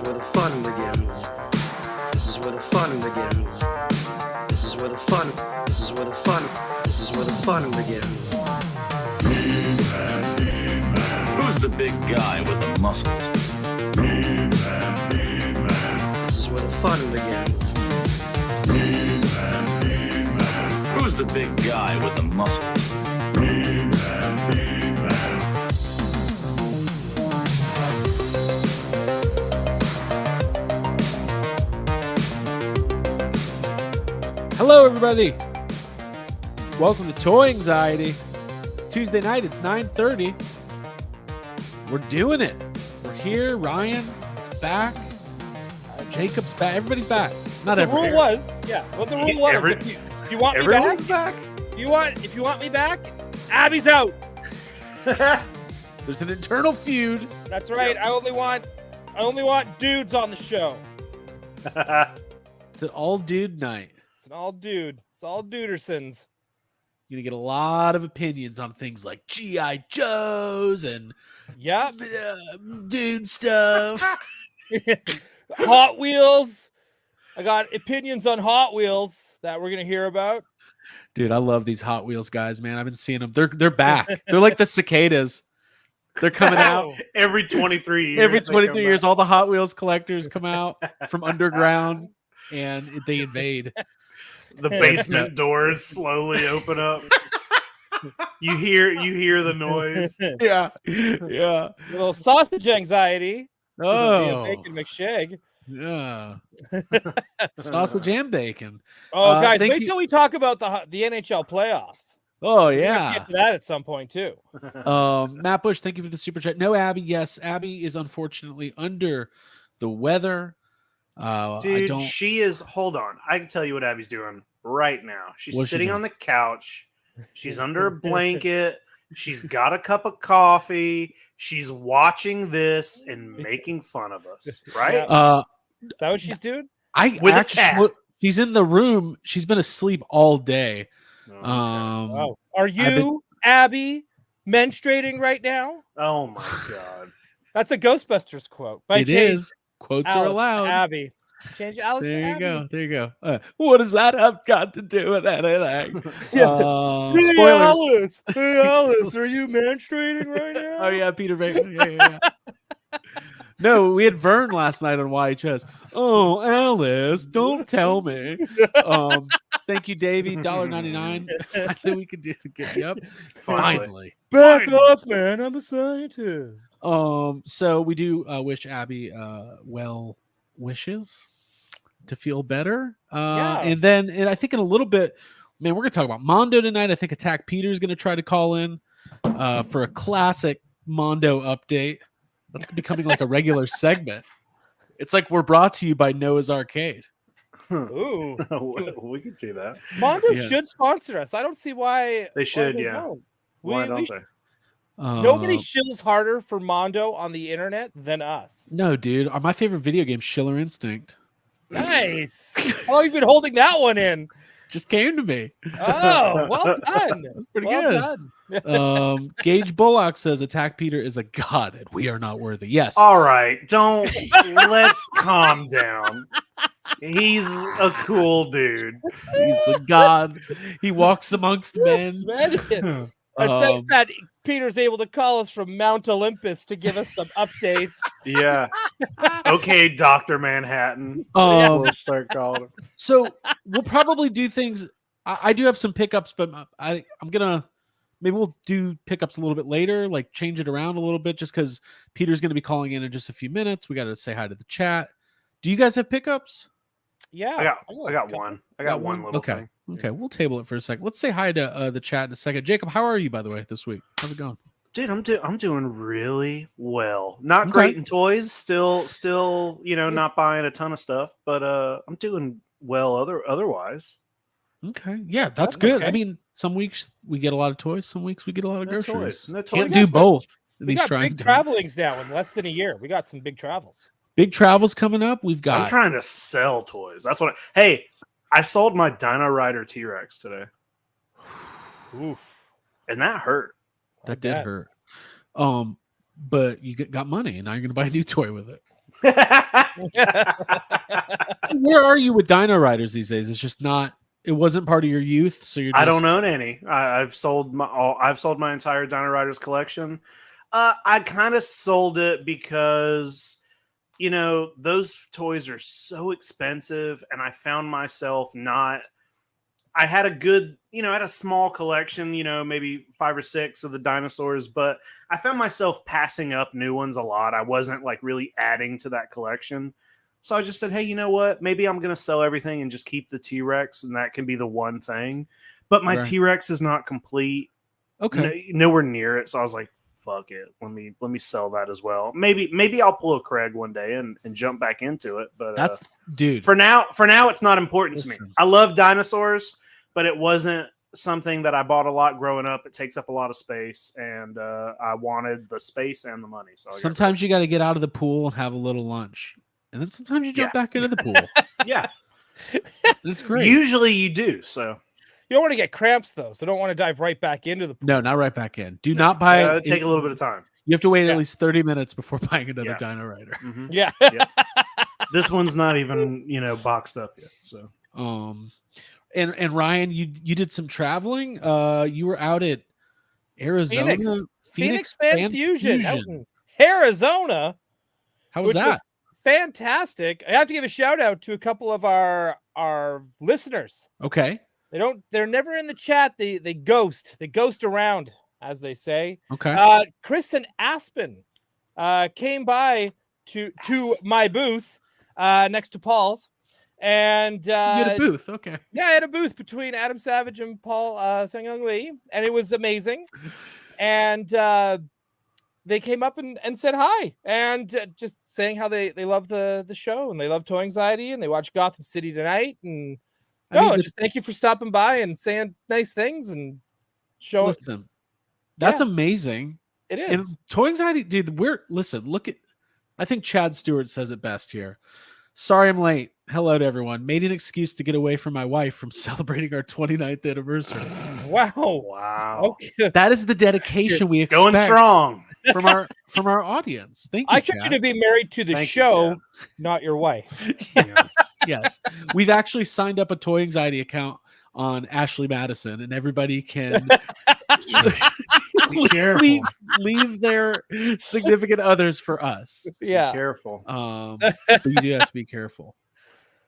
is where the fun begins. This is where the fun begins. This is where the fun. This is where the fun. This is where the fun begins. Who's the big guy with the muscles? This is where the fun begins. Who's the big guy with the muscles? Hello, everybody. Welcome to Toy Anxiety. Tuesday night, it's 9:30. We're doing it. We're here. Ryan is back. Jacob's back. Everybody's back. Not The everybody. rule was, yeah. What the rule was, if you want me back, Everyone's back. if you want me back, Abby's out. There's an internal feud. That's right. I only want dudes on the show. It's an all-dude night. It's an all dude. It's all dudersons. You're going to get a lot of opinions on things like G.I. Joes and Yep. dude stuff. Hot Wheels. I got opinions on Hot Wheels that we're gonna hear about. Dude, I love these Hot Wheels guys, man. I've been seeing them. They're back. They're like the cicadas. They're coming out. Every 23 years. Every they 23 come years, back. all the Hot Wheels collectors come out from underground and they invade. The basement doors slowly open up. You hear the noise. Yeah. Yeah. Little sausage anxiety. Oh. Bacon McShag. Yeah. Sausage and bacon. Oh, guys, thank wait you- till we talk about the NHL playoffs. Oh, We're gonna yeah. get to that at some point too. Matt Bush, thank you for the super chat. No, Abby. Yes, Abby is unfortunately under the weather. I Dude, don't. she is. Hold on. I can tell you what Abby's doing right now. She's What's she sitting doing? on the couch. She's under a blanket. She's got a cup of coffee. She's watching this and making fun of us, right? Yeah. Is that what she's doing? I With a actually. cat. She's in the room. She's been asleep all day. Oh, are I've you, been- Abby, menstruating right now? Oh my god. That's a Ghostbusters quote. But I It changed is. Quotes Alice are to allowed. Abby. Change Alice to There you Abby. go. There you go. What does that have got to do with anything? Hey, Spoilers. Alice. Hey, Alice, are you menstruating right now? Oh yeah, Peter Baker. Yeah. No, we had Vern last night on YHS. Oh, Alice, don't tell me. Thank you, Davey. $1.99. I think we could do get you up. Finally. Back off, man. I'm a scientist. So we do wish Abby well wishes to feel better. Yeah. And I think in a little bit, man, we're gonna talk about Mondo tonight. I think Attack Peter's gonna try to call in for a classic Mondo update. That's becoming like a regular segment. It's like we're brought to you by Noah's Arcade. Ooh. We could do that. Mondo Yeah. should sponsor us. I don't see why They should, why yeah. don't. Why We don't should- they? Nobody shills harder for Mondo on the internet than us. No, dude. My favorite video game, Schiller Instinct, Nice. How long have you been holding that one in? just came to me. Oh, well done. That's pretty Well good. done. Gage Bullock says Attack Peter is a god and we are not worthy. Yes. All right, don't. Let's calm down. He's a cool dude. He's a god. He walks amongst men. Man, it's nice that Peter's able to call us from Mount Olympus to give us some updates. Yeah. Okay, Dr. Manhattan. Um, We'll start calling him. So we'll probably do things. I do have some pickups, but I'm gonna maybe we'll do pickups a little bit later, like change it around a little bit, just because Peter's gonna be calling in just a few minutes. We got to say hi to the chat. Do you guys have pickups? Yeah. I got one. I got one little Okay. thing. Okay, we'll table it for a second. Let's say hi to the chat in a second. Jacob, how are you, by the way, this week? How's it going? Dude, I'm doing really well. Not Okay. great in toys. Still, not buying a ton of stuff, but I'm doing well otherwise. Okay, yeah, that's good. I okay. mean, some weeks we get a lot of toys, some weeks we get a lot of No groceries. toys. No Can't toys. do both in We these got trying big times. travelings now in less than a year. We got some big travels. Big travels coming up. We've got I'm trying to sell toys. That's what. Hey, I sold my Dino Rider T-Rex today, Oof. and that hurt. that I did bet. hurt. but you got money, and now you're going to buy a new toy with it. Where are you with Dino Riders these days? It's just not. It wasn't part of your youth, so you're. Just... I don't own any. I've sold my entire Dino Riders collection. I kind of sold it because, you know, those toys are so expensive, and I found myself not. I had a good, you know, I had a small collection, you know, maybe 5 or 6 of the dinosaurs, but I found myself passing up new ones a lot. I wasn't like really adding to that collection. So I just said, hey, you know what? Maybe I'm going to sell everything and just keep the T-Rex, and that can be the one thing. But my T-Rex is not complete. Okay. Nowhere near it. So I was like, fuck it. Let me sell that as well. Maybe I'll pull a Craig one day and jump back into it. But that's dude. For now, it's not important to me. I love dinosaurs, but it wasn't something that I bought a lot growing up. It takes up a lot of space, and I wanted the space and the money. So sometimes you got to get out of the pool and have a little lunch, and then sometimes you jump back into the pool. Yeah, it's great. Usually you do. So you don't want to get cramps though, so don't want to dive right back into the pool. No, not right back in. Do not buy. It'll take a little bit of time. You have to wait at least 30 minutes before buying another Dino Rider. Mm-hmm. Yeah. This one's not even, you know, boxed up yet. So and Ryan, you did some traveling. You were out at Arizona, Phoenix Fan Fusion out in Arizona. How was that? Was fantastic. I have to give a shout out to a couple of our listeners. Okay. They're never in the chat. They ghost around, as they say. Okay. Chris and Aspen came by to my booth next to Paul's. And you had a booth, okay. Yeah, I had a booth between Adam Savage and Paul Sang-Young Lee, and it was amazing. And they came up and said hi, and just saying how they love the show, and they love Toy Anxiety, and they watch Gotham City tonight. And just thank you for stopping by and saying nice things and showing. Listen, that's amazing. It is. And Toy Anxiety, dude. Look at. I think Chad Stewart says it best here. Sorry I'm late. Hello to everyone. Made an excuse to get away from my wife from celebrating our 29th anniversary. Wow. Okay. That is the dedication we expect. Going strong from our audience. Thank you. I expect you to be married to the show, not your wife. Yes. We've actually signed up a Toy Anxiety account on Ashley Madison, and everybody can leave their significant others for us. Yeah. Be careful. But you do have to be careful.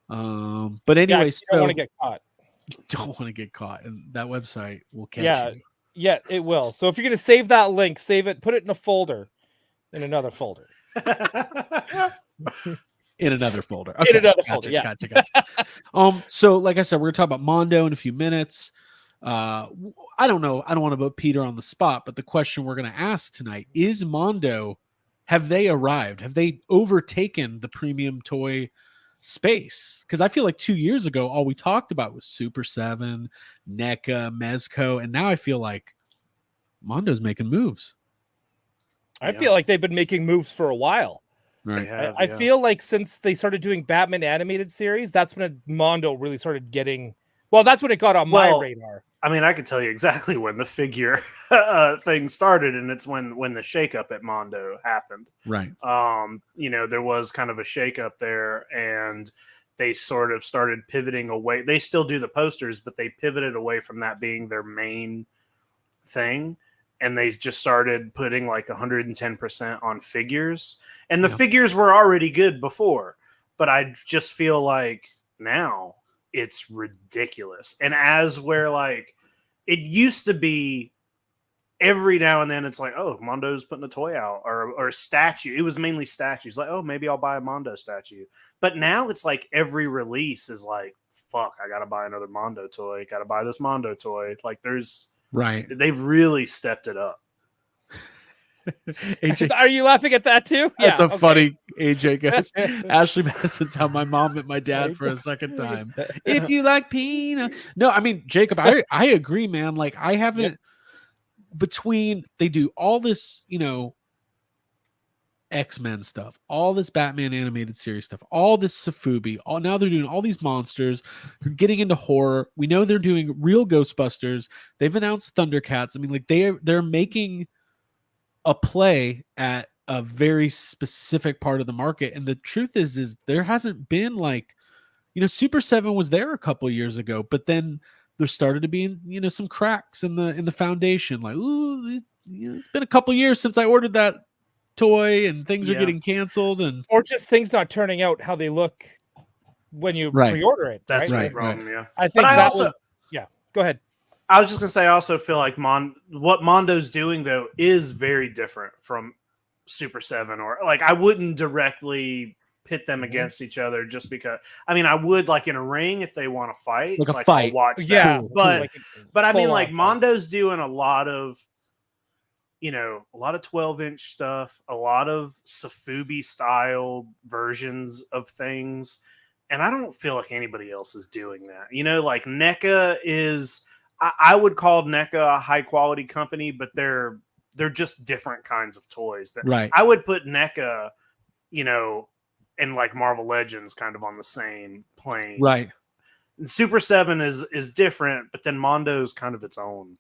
But anyway, you don't want to get caught. You don't want to get caught, and that website will catch you. Yeah, it will. So if you're going to save that link, save it, put it in a folder, in another folder. In another folder. Okay, in another folder. Yeah. Gotcha. So like I said, we're going to talk about Mondo in a few minutes. I don't know. I don't want to put Peter on the spot, but the question we're going to ask tonight is Mondo, have they arrived? Have they overtaken the premium toy space? Because I feel like 2 years ago, all we talked about was Super 7, NECA, Mezco, and now I feel like Mondo's making moves. I feel like they've been making moves for a while. Right. I feel like since they started doing Batman animated series, that's when Mondo really started getting. Well, that's when it got on my radar. I mean, I can tell you exactly when the figure thing started, and it's when the shakeup at Mondo happened. Right. You know, there was kind of a shakeup there, and they sort of started pivoting away. They still do the posters, but they pivoted away from that being their main thing. And they just started putting like 110% on figures. And the figures were already good before. But I just feel like now it's ridiculous. And as where like it used to be every now and then it's like, oh, Mondo's putting a toy out or a statue. It was mainly statues. Like, oh, maybe I'll buy a Mondo statue. But now it's like every release is like, fuck, I got to buy another Mondo toy. Got to buy this Mondo toy. Like there's... Right. They've really stepped it up. AJ, are you laughing at that too? That's funny. AJ goes, Ashley Madison's how my mom met my dad for a second time. If you like peanut. No, I mean, Jacob, I agree, man. Like I haven't between they do all this, you know, X-Men stuff, all this Batman animated series stuff, all this sofubi, now they're doing all these monsters, they're getting into horror. We know they're doing real Ghostbusters. They've announced Thundercats. I mean, like they're making a play at a very specific part of the market. And the truth is there hasn't been like, Super 7 was there a couple years ago, but then there started to be, some cracks in the foundation. Like, it's been a couple years since I ordered that toy, and things are getting canceled, and or just things not turning out how they look when you Right. pre-order it. That's right? the Right, problem. Yeah. I think But I that also- was. Yeah. Go ahead. I was just gonna say, I also feel like what Mondo's doing though is very different from Super 7, or like I wouldn't directly pit them against each other just because. I mean, I would like in a ring if they want to fight, Like a I'll fight. watch that. Yeah, but like but I mean, full-on like fight. Mondo's doing a lot of 12-inch stuff, a lot of sofubi style versions of things, and I don't feel like anybody else is doing that. Like NECA is. I would call NECA a high quality company, but they're just different kinds of toys. Right. I would put NECA, and like Marvel Legends kind of on the same plane. right. And Super 7 is different, but then Mondo's kind of its own.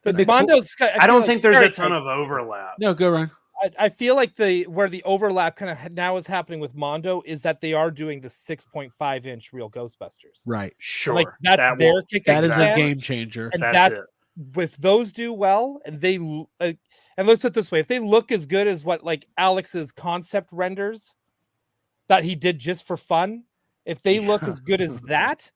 But the- Mondo's. I don't think there's sorry, a ton of overlap. No, go Ryan. I feel like where the overlap kind of now is happening with Mondo is that they are doing the 6.5-inch real Ghostbusters. Right. Sure. Like that's that their won't- kick. That is a Exactly. game changer. and That's that's if those do well, and and let's put it this way: if they look as good as what like Alex's concept renders that he did just for fun, if they look as good as that,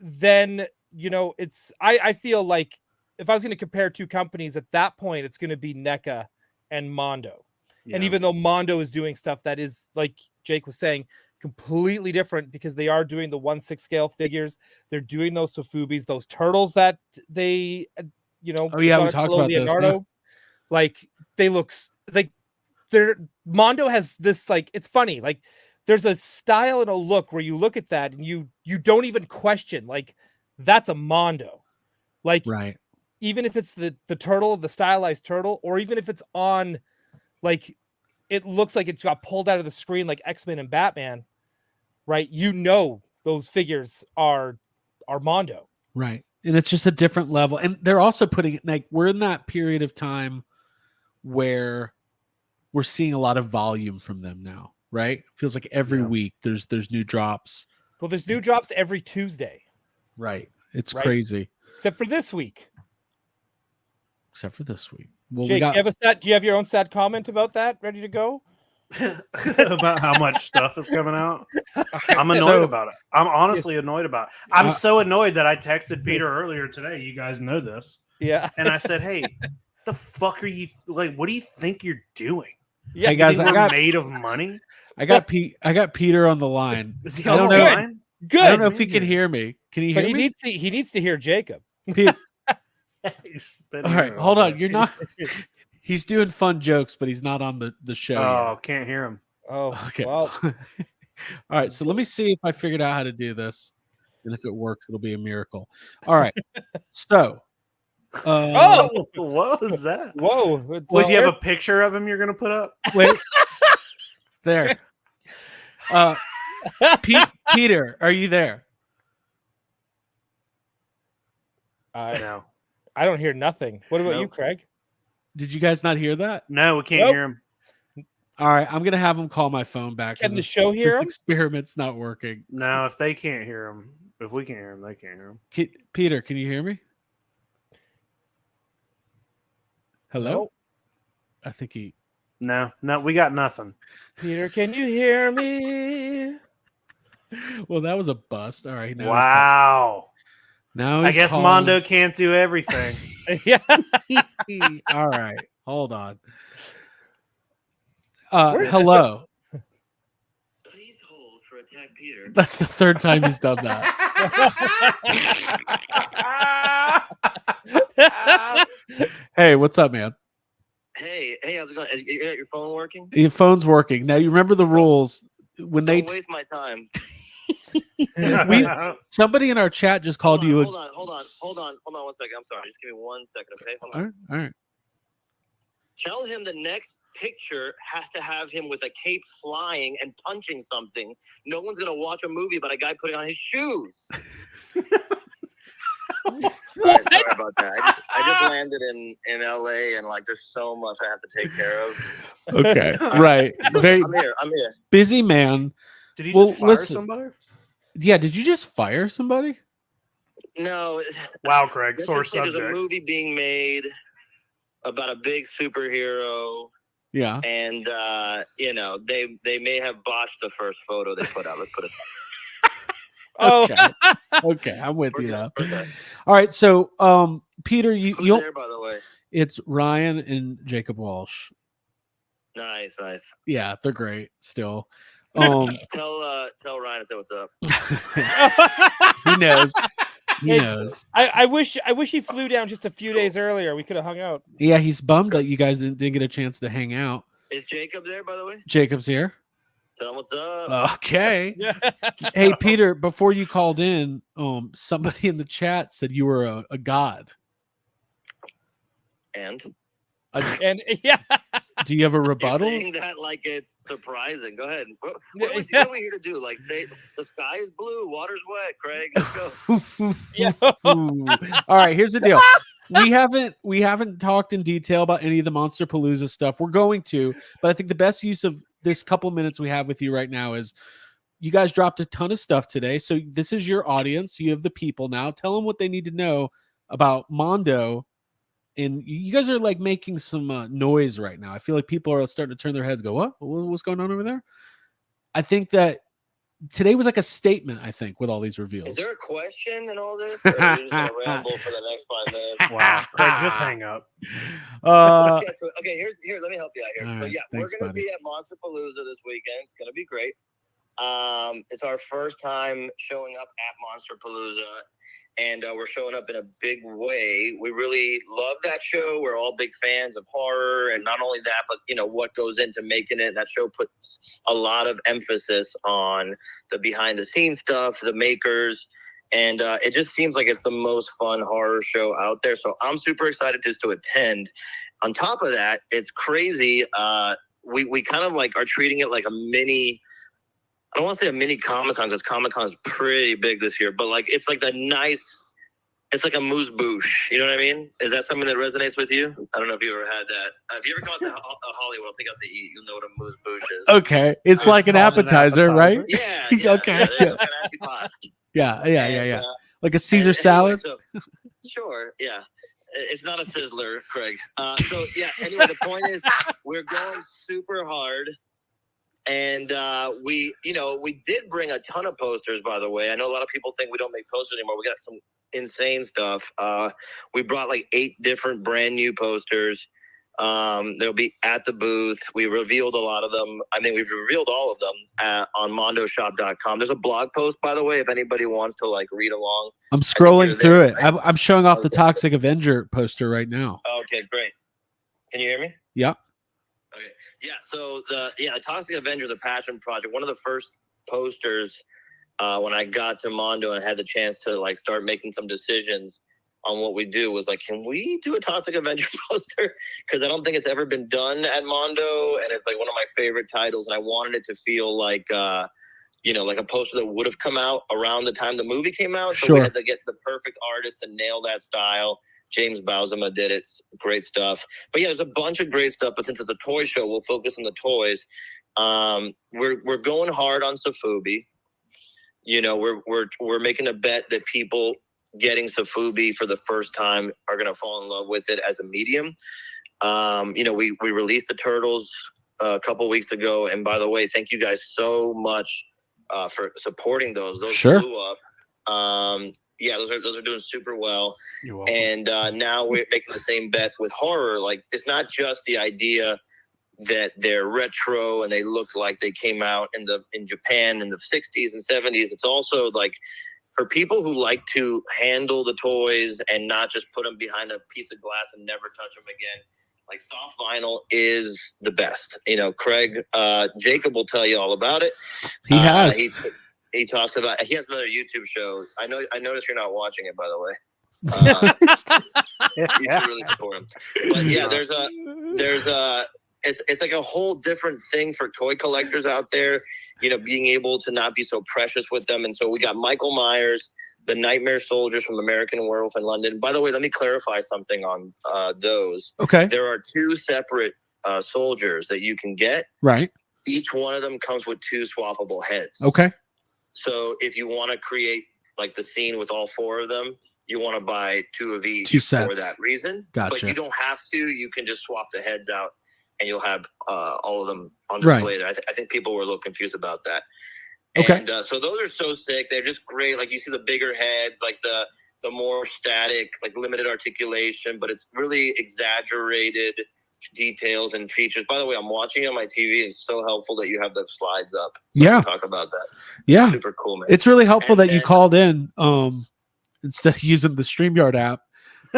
then it's. I feel like if I was going to compare two companies at that point, it's going to be NECA and Mondo. And Yeah. even though Mondo is doing stuff that is, like Jake was saying, completely different because they are doing the 1/6 scale figures, they're doing those sofubis, those turtles that they, Oh, yeah, we talked about those, yeah. Like they look like Mondo has this, like, it's funny, like there's a style and a look where you look at that and you don't even question, like, that's a Mondo. Like, Right. even if it's the turtle, the stylized turtle, or even if it's on, like, it looks like it got pulled out of the screen like X-Men and Batman, right? Those figures are Mondo. Right. And it's just a different level. And they're also putting, like, we're in that period of time where we're seeing a lot of volume from them now, right? Feels like every week there's new drops. Well, there's new drops every Tuesday. Right. It's Right. crazy. Except for this week. Except for this week. Well, Jake, do you have your own sad comment about that ready to go? About how much stuff is coming out. I'm annoyed about it. I'm honestly annoyed about it. I'm so annoyed that I texted Peter earlier today. You guys know this. Yeah. And I said, hey, the fuck are you, like, what do you think you're doing? Yeah, Hey, guys, You I think got we're made of money? I got Peter on the line. Is he I don't on the know. line? Good. I don't know if he can hear me. Can you hear But me? he needs to hear Jacob. Pete, He's spitting all right, here hold all on. day. You're not. He's doing fun jokes, but he's not on the show Oh, can't hear him. Oh, yet. Okay. well, All right. So let me see if I figured out how to do this, and if it works, it'll be a miracle. All right. So. Oh! What was that? Whoa. Would you have a picture of him you're going to put up? Wait. There. Peter, are you there? No. I don't hear nothing. What about you, Nope. Craig? Did you guys not hear that? No, we can't Nope. hear him. All right, I'm gonna have him call my phone back. Can the this- show hear this him? experiment's not working. No, if they can't hear him, if we can't hear him, they can't hear him. Peter, can you hear me? Hello? Nope. I think he. No, we got nothing. Peter, can you hear me? Well, that was a bust. All right. Now Wow. Now I he's guess calling. Mondo can't do everything. Yeah. All right. Hold on. Where's- Hello. Please hold for attack Peter. That's the third time he's done that. Hey, what's up, man? Hey, how's it going? Is your phone working? Your phone's working. Now you remember the rules when they Don't waste my time. somebody in our chat just called you. Hold on 1 second. I'm sorry. Just give me 1 second, okay? Hold on. All right. Tell him the next picture has to have him with a cape flying and punching something. No one's gonna watch a movie about a guy putting on his shoes. Sorry about that. I just landed in LA, and like there's so much I have to take care of. Okay, right. Very I'm here. busy man. Did he Well, just fire listen. somebody? Yeah, did you just fire somebody? No. Wow, Craig, Let's sore just say there's a subject. movie being made about a big superhero, Yeah. and you know they may have botched the first photo they put out. Let's put it. Oh, Okay. Okay, I'm with We're you good, now. we're good. All right, so Peter, Who's you'll there, by the way? it's Ryan and Jacob Walsh. Nice. Yeah, they're great still. Tell Ryan to say what's up. He knows. He Hey, knows. I wish he flew down just a few days earlier. We could have hung out. Yeah, he's bummed that you guys didn't get a chance to hang out. Is Jacob there, by the way? Jacob's here. Tell him what's up. Okay. Yeah. Hey, Peter, before you called in, somebody in the chat said you were a god. And And yeah. Do you have a you're rebuttal? saying that like it's surprising. Go ahead. What are we here to do? Like, say the sky is blue, water's wet. Craig, let's go. Yeah. All right, here's the deal. We haven't talked in detail about any of the Monster Palooza stuff. We're going to, but I think the best use of this couple minutes we have with you right now is you guys dropped a ton of stuff today. So this is your audience. You have the people now. Tell them what they need to know about Mondo. And you guys are like making some noise right now. I feel like people are starting to turn their heads, go, what? What's going on over there? I think that today was like a statement, I think, with all these reveals. Is there a question in all this? Or are you just gonna ramble for the next 5 minutes? Wow, Craig, just hang up. Okay, here. Let me help you out here. All So right, yeah, thanks, we're gonna buddy. be at Monster Palooza this weekend. It's gonna be great. It's our first time showing up at Monster Palooza, and we're showing up in a big way. We really love that show. We're all big fans of horror, and not only that, but you know what goes into making it. That show puts a lot of emphasis on the behind-the-scenes stuff, the makers, and it just seems like it's the most fun horror show out there. So I'm super excited just to attend. On top of that, it's crazy. We kind of like are treating it like a mini. I don't want to say a mini Comic-Con because Comic-Con is pretty big this year, but like it's like it's like a moose bouche. You know what I mean? Is that something that resonates with you? I don't know if you ever had that. If you ever gone to Hollywood, pick up to eat, you'll know what a moose bouche is. Okay. It's like an called an appetizer, right? appetizer. Yeah. Okay. Yeah, it's an antipasto. Yeah. Like a Caesar Anyway, salad. so- sure. Yeah. It's not a sizzler, Craig. So yeah. Anyway, the point is, we're going super hard. And we did bring a ton of posters, by the way. I know a lot of people think we don't make posters anymore. We got some insane stuff. We brought like 8 different brand new posters. They'll be at the booth. We revealed a lot of them. I mean, we've revealed all of them on mondoshop.com. There's a blog post, by the way, if anybody wants to like read along. I'm scrolling through it. Right? I'm showing off the Okay. Toxic Avenger poster right now. Okay, great. Can you hear me? Yeah. Okay. Yeah. So the Toxic Avenger, the Passion Project, one of the first posters when I got to Mondo and had the chance to like start making some decisions on what we do was like, can we do a Toxic Avenger poster? Because I don't think it's ever been done at Mondo, and it's like one of my favorite titles, and I wanted it to feel like like a poster that would have come out around the time the movie came out. So Sure. we had to get the perfect artist to nail that style. James Bauzema did it. Great stuff. But yeah, there's a bunch of great stuff. But since it's a toy show, we'll focus on the toys. We're going hard on sofubi. You know, we're making a bet that people getting sofubi for the first time are going to fall in love with it as a medium. We released the turtles a couple weeks ago, and by the way, thank you guys so much for supporting those. Those Sure. blew up. Those are doing super well. You're welcome. And now we're making the same bet with horror. Like, it's not just the idea that they're retro and they look like they came out in Japan in the 60s and 70s. It's also like for people who like to handle the toys and not just put them behind a piece of glass and never touch them again. Like, soft vinyl is the best. You know, Craig, Jacob will tell you all about it. He has. He talks about. He has another YouTube show. I noticed you're not watching it, by the way. You should really support him. But yeah, it's like a whole different thing for toy collectors out there. You know, being able to not be so precious with them. And so we got Michael Myers, the Nightmare Soldiers from American Werewolf in London. By the way, let me clarify something on those. Okay. There are 2 separate soldiers that you can get. Right. Each one of them comes with 2 swappable heads. Okay. So if you want to create like the scene with all 4 of them, you want to buy 2 of each 2 sets. for that reason. Gotcha. But you don't have to. You can just swap the heads out, and you'll have all of them on Right. display. I think people were a little confused about that. Okay. And so those are so sick. They're just great. Like you see the bigger heads, like the more static, like limited articulation, but it's really exaggerated details and features. By the way, I'm watching it on my TV. It's so helpful that you have the slides up. So Yeah. I can talk about that. Yeah. Super cool, man. It's really helpful And that you then- called in instead of using the StreamYard app,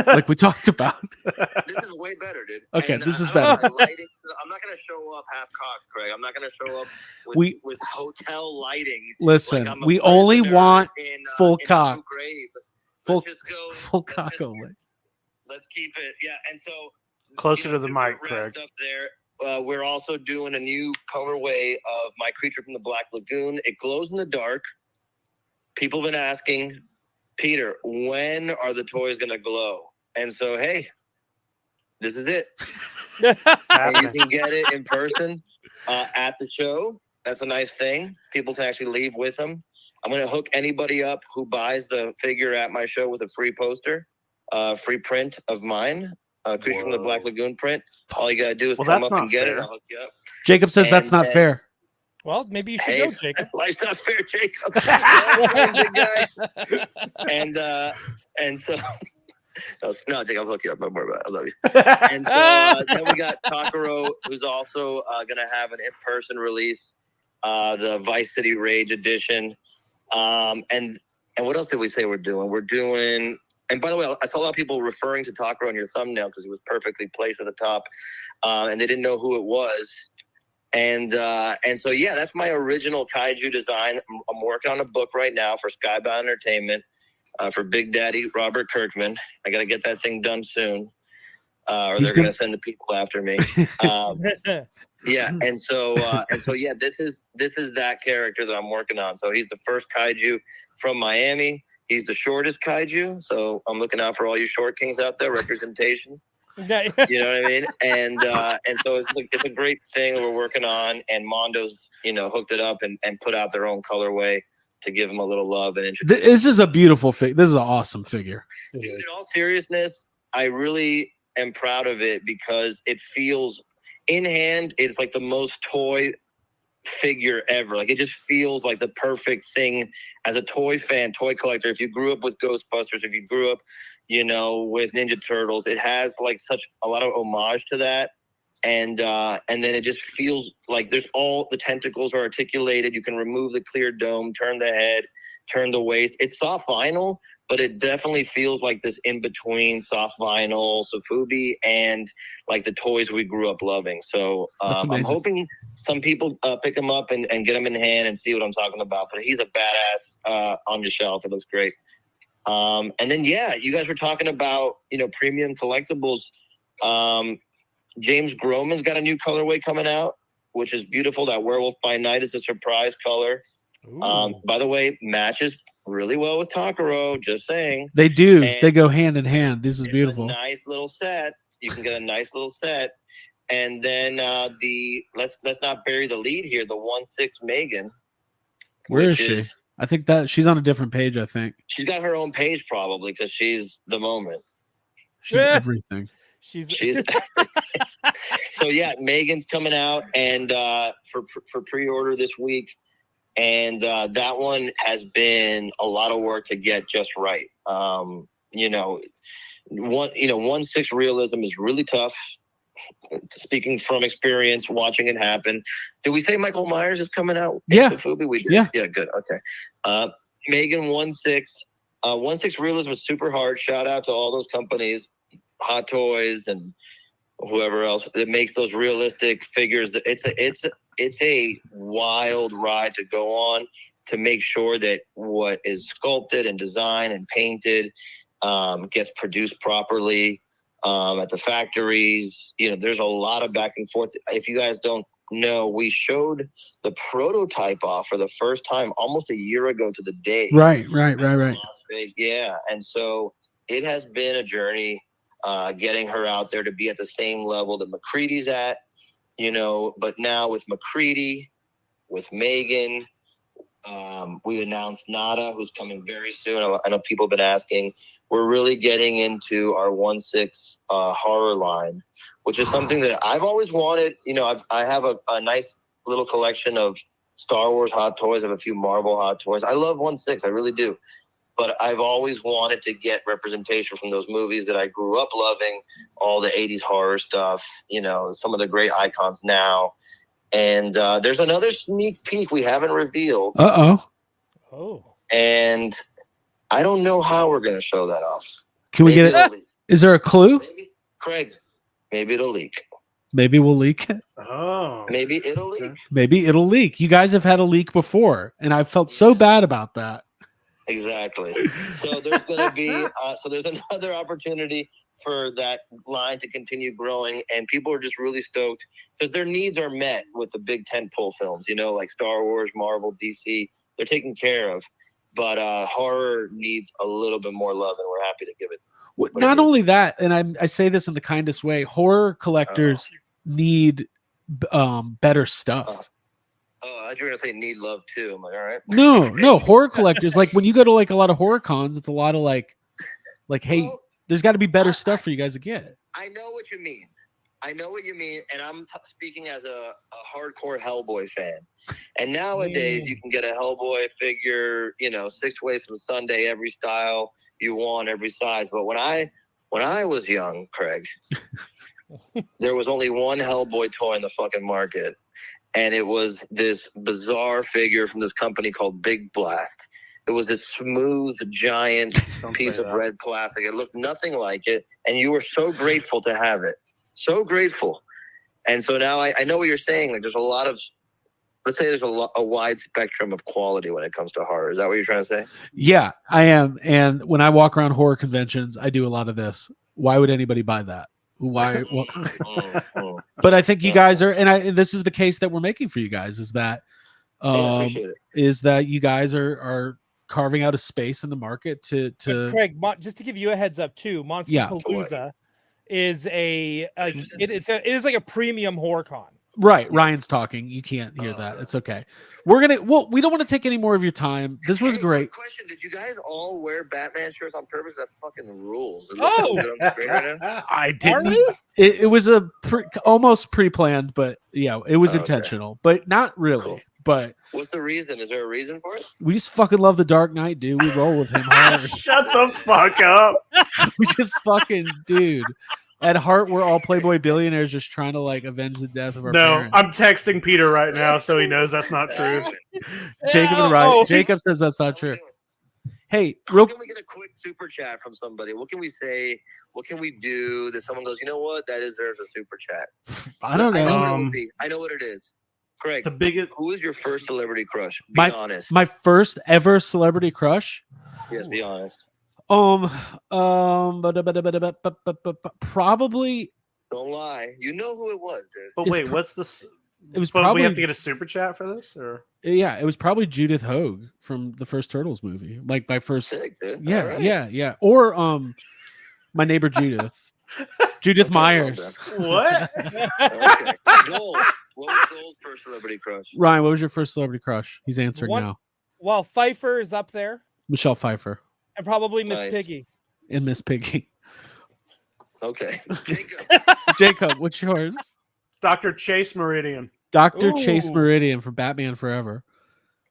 like we talked about. This is way better, dude. Okay, And, this is I don't know, better. my lighting, I'm not going to show up half-cocked, Craig. I'm not going to show up with hotel lighting. Listen, like I'm a we only prisoner want in full Abu cock. Ghraib. Full, Let's just go, full let's cock just- only. Let's keep it. Yeah, and so Closer to the super mic, rad Craig. stuff there. We're also doing a new colorway of my creature from the Black Lagoon. It glows in the dark. People have been asking, Peter, when are the toys going to glow? And so, hey, this is it. And you Happening. can get it in person at the show. That's a nice thing. People can actually leave with them. I'm going to hook anybody up who buys the figure at my show with a free poster, free print of mine, Creature from the Black Lagoon print. All you got to do is Well, come that's up and not get it. fair. I'll hook you up. Jacob says that's And not then- fair. Well, maybe you should Hey, go, Jacob. life's not fair, Jacob. Big guy. And so, no, Jacob, I'll hook you up. Don't worry about it. I love you. And so then we got Takaro, who's also going to have an in-person release, the Vice City Rage edition. And what else did we say we're doing? We're doing, and by the way, I saw a lot of people referring to Takaro in your thumbnail because he was perfectly placed at the top, and they didn't know who it was. And so, yeah, that's my original kaiju design. I'm working on a book right now for Skybound Entertainment, for Big Daddy Robert Kirkman. I got to get that thing done soon, or He's they're going to send the people after me. Yeah, and so yeah, this is that character that I'm working on. So he's the first kaiju from Miami. He's the shortest kaiju. So I'm looking out for all you short kings out there. Representation. You know what I mean? And so it's a great thing that we're working on. And Mondo's hooked it up and put out their own colorway to give them a little love and introduce. This is a beautiful figure. This is an awesome figure. Dude, in all seriousness, I really am proud of it because it feels in hand. It's like the most toy figure ever. Like it just feels like the perfect thing as a toy fan, toy collector. If you grew up with Ghostbusters, if you grew up, with Ninja Turtles, it has like such a lot of homage to that. And then it just feels like there's all the tentacles are articulated. You can remove the clear dome, turn the head, turn the waist. It's soft vinyl, but it definitely feels like this in between soft vinyl, sofubi, and like the toys we grew up loving. So I'm hoping some people pick him up and get him in hand and see what I'm talking about. But he's a badass on your shelf. It looks great. And then, yeah, you guys were talking about, premium collectibles. James Groman's got a new colorway coming out, which is beautiful. That Werewolf by Night is a surprise color. By the way, matches really well with Takaro. Just saying. They do. And they go hand in hand. This is beautiful. A nice little set. You can get a nice little set. And then let's not bury the lead here. The 1/6 M3GAN. Where is she? I think that she's on a different page. I think she's got her own page probably because she's the moment. She's everything. She's So yeah, M3GAN's coming out and for pre-order this week, and that one has been a lot of work to get just right. 1/6 realism is really tough. Speaking from experience, watching it happen. Did we say Michael Myers is coming out? Yeah. We did. Yeah. Yeah, good. Okay. M3GAN 1/6. 1/6 realism is super hard. Shout out to all those companies, Hot Toys and whoever else that makes those realistic figures. It's a wild ride to go on to make sure that what is sculpted and designed and painted gets produced properly at the factories. There's a lot of back and forth. If you guys don't No, we showed the prototype off for the first time almost a year ago to the day. Right. Yeah, and so it has been a journey getting her out there to be at the same level that McCready's at, but now with McCready, with M3GAN, we announced Nada, who's coming very soon. I know people have been asking. We're really getting into our 1/6 horror line, which is something that I've always wanted. I have a nice little collection of Star Wars hot toys. I have a few Marvel hot toys. I love 1/6, I really do. But I've always wanted to get representation from those movies that I grew up loving, all the 80s horror stuff, some of the great icons now. And there's another sneak peek we haven't revealed. Oh. And I don't know how we're going to show that off. Can we get it? Is there a clue? Maybe, Craig, maybe it'll leak. Maybe we'll leak it. Oh. Maybe it'll leak. Maybe it'll leak. You guys have had a leak before, and I felt so bad about that. Exactly. So there's going to be, there's another opportunity for that line to continue growing, and people are just really stoked because their needs are met with the big tentpole films, like Star Wars, Marvel, DC. They're taken care of, but horror needs a little bit more love, and we're happy to give it. Not only that, and I say this in the kindest way, horror collectors need better stuff. Oh, I thought you were gonna say need love too. I'm like, all right. No, horror collectors, like when you go to like a lot of horror cons, it's a lot of like, hey, there's got to be better stuff for you guys to get. I know what you mean. And I'm speaking as a hardcore Hellboy fan. And nowadays, you can get a Hellboy figure, 6 ways from Sunday, every style you want, every size. But when I was young, Craig, there was only one Hellboy toy in the fucking market, and it was this bizarre figure from this company called Big Blast. It was this smooth, giant piece of red plastic. It looked nothing like it, and you were so grateful to have it. So grateful. And so now I know what you're saying. Like, there's a lot of, let's say there's a wide spectrum of quality when it comes to horror. Is that what you're trying to say? Yeah, I am. And when I walk around horror conventions, I do a lot of this. Why would anybody buy that? Why? But I think you guys are, and this is the case that we're making for you guys, is that I appreciate it. is that you guys are carving out a space in the market to Craig, just to give you a heads up too, Monster Palooza is it is like a premium horror con. Right, Ryan's talking. You can't hear that. It's okay. We don't want to take any more of your time. This was great. Question: did you guys all wear Batman shirts on purpose? That fucking rules. I didn't. It was almost pre-planned, but yeah, it was intentional, but not really. Cool. But what's the reason? Is there a reason for it? We just fucking love the Dark Knight, dude. We roll with him hard. Shut the fuck up. We just fucking, dude. At heart, we're all Playboy billionaires just trying to like avenge the death of our parents. I'm texting Peter right now, so he knows that's not true. Jacob says that's not true. Hey, can we get a quick super chat from somebody? What can we say? What can we do that someone goes, you know what? That deserves a super chat. I don't know. I know what it is. Craig, who is your first celebrity crush? Be honest. My first ever celebrity crush? Yes, be honest. Probably. Don't lie. You know who it was, dude. But wait, what's this? It was probably. We have to get a super chat for this, or yeah, it was probably Judith Hogue from the first Turtles movie. Like my first. Sick, dude. Yeah. Or my neighbor Judith, Judith Myers. What? Okay. Joel. What was Joel's first celebrity crush? Ryan, what was your first celebrity crush? He's answering now. Well, Pfeiffer is up there. Michelle Pfeiffer. And probably Miss Piggy. And Miss Piggy. Okay. Jacob, what's yours? Dr. Chase Meridian. Dr. Chase Meridian from Batman Forever.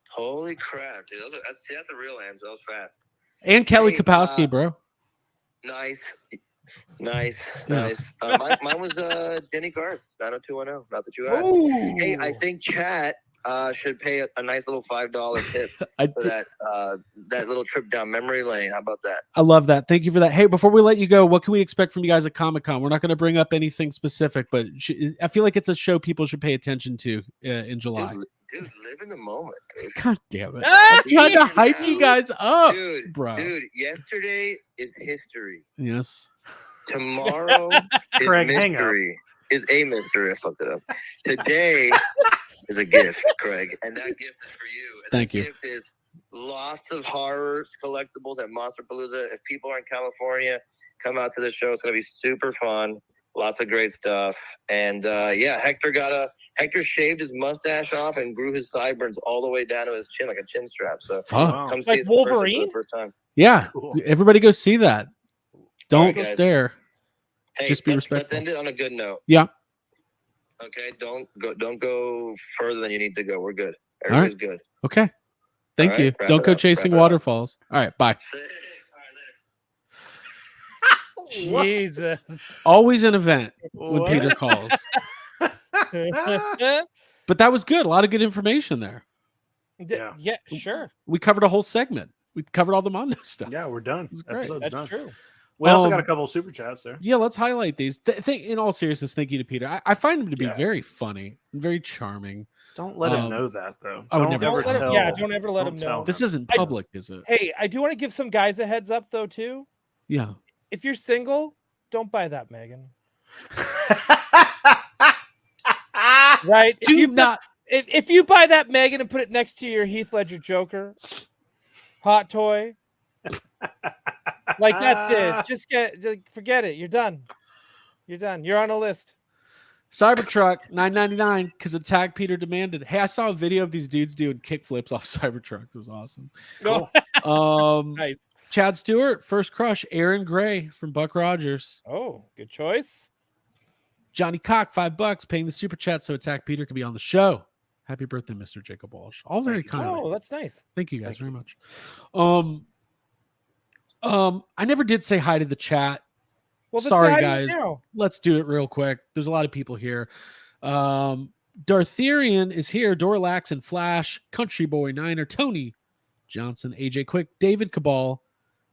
Holy crap, dude. That's a real answer. That was fast. And Kelly Kapowski, bro. Nice. Mine was Jenny Garth, 90210. Not that you asked. Hey, I think chat should pay a nice little $5 tip for that little trip down memory lane. How about that? I love that. Thank you for that. Hey, before we let you go, what can we expect from you guys at Comic-Con? We're not going to bring up anything specific, but I feel like it's a show people should pay attention to in July. Dude, live in the moment, dude. God damn it. I'm trying to hype you guys up, bro. Dude, yesterday is history. Yes. Tomorrow is Craig, mystery. is a mystery. I fucked it up. Today is a gift, Craig, and that gift is for you. And Thank that you. gift is lots of horror collectibles at Monster Palooza. If people are in California, come out to the show. It's gonna be super fun. Lots of great stuff. And Hector shaved his mustache off and grew his sideburns all the way down to his chin, like a chin strap. So Fuck. Wow. come see Like it in person for Wolverine? the first time. Yeah. Cool. Everybody go see that. Don't right, guys. stare. Hey, Just be let's respectful. end it on a good note. Yeah. Okay, don't go further than you need to go. We're good. right. Everybody's good. Okay. Thank All right, you. wrap Don't it go up, chasing wrap it up. waterfalls. All right. Bye. All right, Jesus. Always an event when What? Peter calls. yeah. But that was good. A lot of good information there. Yeah. Yeah, sure. We covered a whole segment. We covered all the Mondo stuff. Yeah, we're done. was great. Episode's That's done. true. We also got Um, a couple of super chats there. Yeah, let's highlight these. In all seriousness, thank you to Peter. I find him to be Yeah. very funny and very charming. Don't let him Um, know that though. I would Don't never ever tell him. tell. Yeah, don't ever let Don't him tell know. This isn't I- public, is it? Hey, I do want to give some guys a heads up though too. Yeah. If you're single, don't buy that, Megan. Right? If Do you not. if you buy that Megan and put it next to your Heath Ledger Joker hot toy, like that's it. Just forget it. You're done. You're done. You're on a list. Cybertruck $9.99 because Attack Peter demanded. Hey, I saw a video of these dudes doing kickflips off Cybertruck. It was awesome. Nice. Chad Stewart, First Crush, Aaron Gray from Buck Rogers. Oh, good choice. Johnny Cock, $5, paying the super chat so Attack Peter can be on the show. Happy birthday, Mr. Jacob Walsh. All very you. kind. Oh, that's nice. Thank you guys Thank very much. I never did say hi to the chat. Well, that's Sorry, how you guys. know. Let's do it real quick. There's a lot of people here. Dartherian is here. Dorlax and Flash, Country Boy Niner, Tony Johnson, AJ Quick, David Cabal,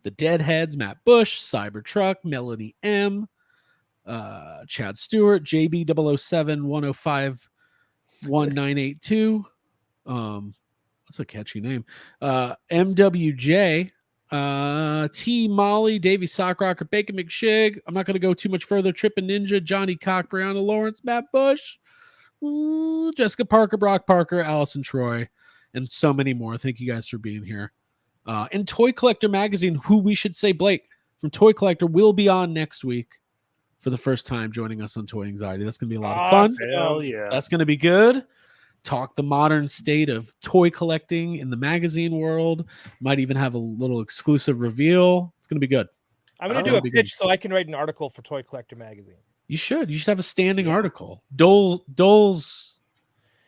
The Deadheads, Matt Bush, Cybertruck, Melanie M, Chad Stewart, JB007 105 1982. That's a catchy name. MWJ, T Molly, Davey Sockrocker, Bacon McShig. I'm not going to go too much further. Trippin' Ninja, Johnny Cock, Brianna Lawrence, Matt Bush, Jessica Parker, Brock Parker, Allison Troy, and so many more. Thank you guys for being here. And Toy Collector Magazine, who we should say Blake from Toy Collector will be on next week for the first time joining us on Toy Anxiety. That's going to be a lot of fun. Awesome. Hell yeah. That's going to be good. Talk the modern state of toy collecting in the magazine world. Might even have a little exclusive reveal. It's going to be good. I'm going Oh, to do a that'd be good. pitch so I can write an article for Toy Collector Magazine. You should. You should have a standing Yeah. article. Dole's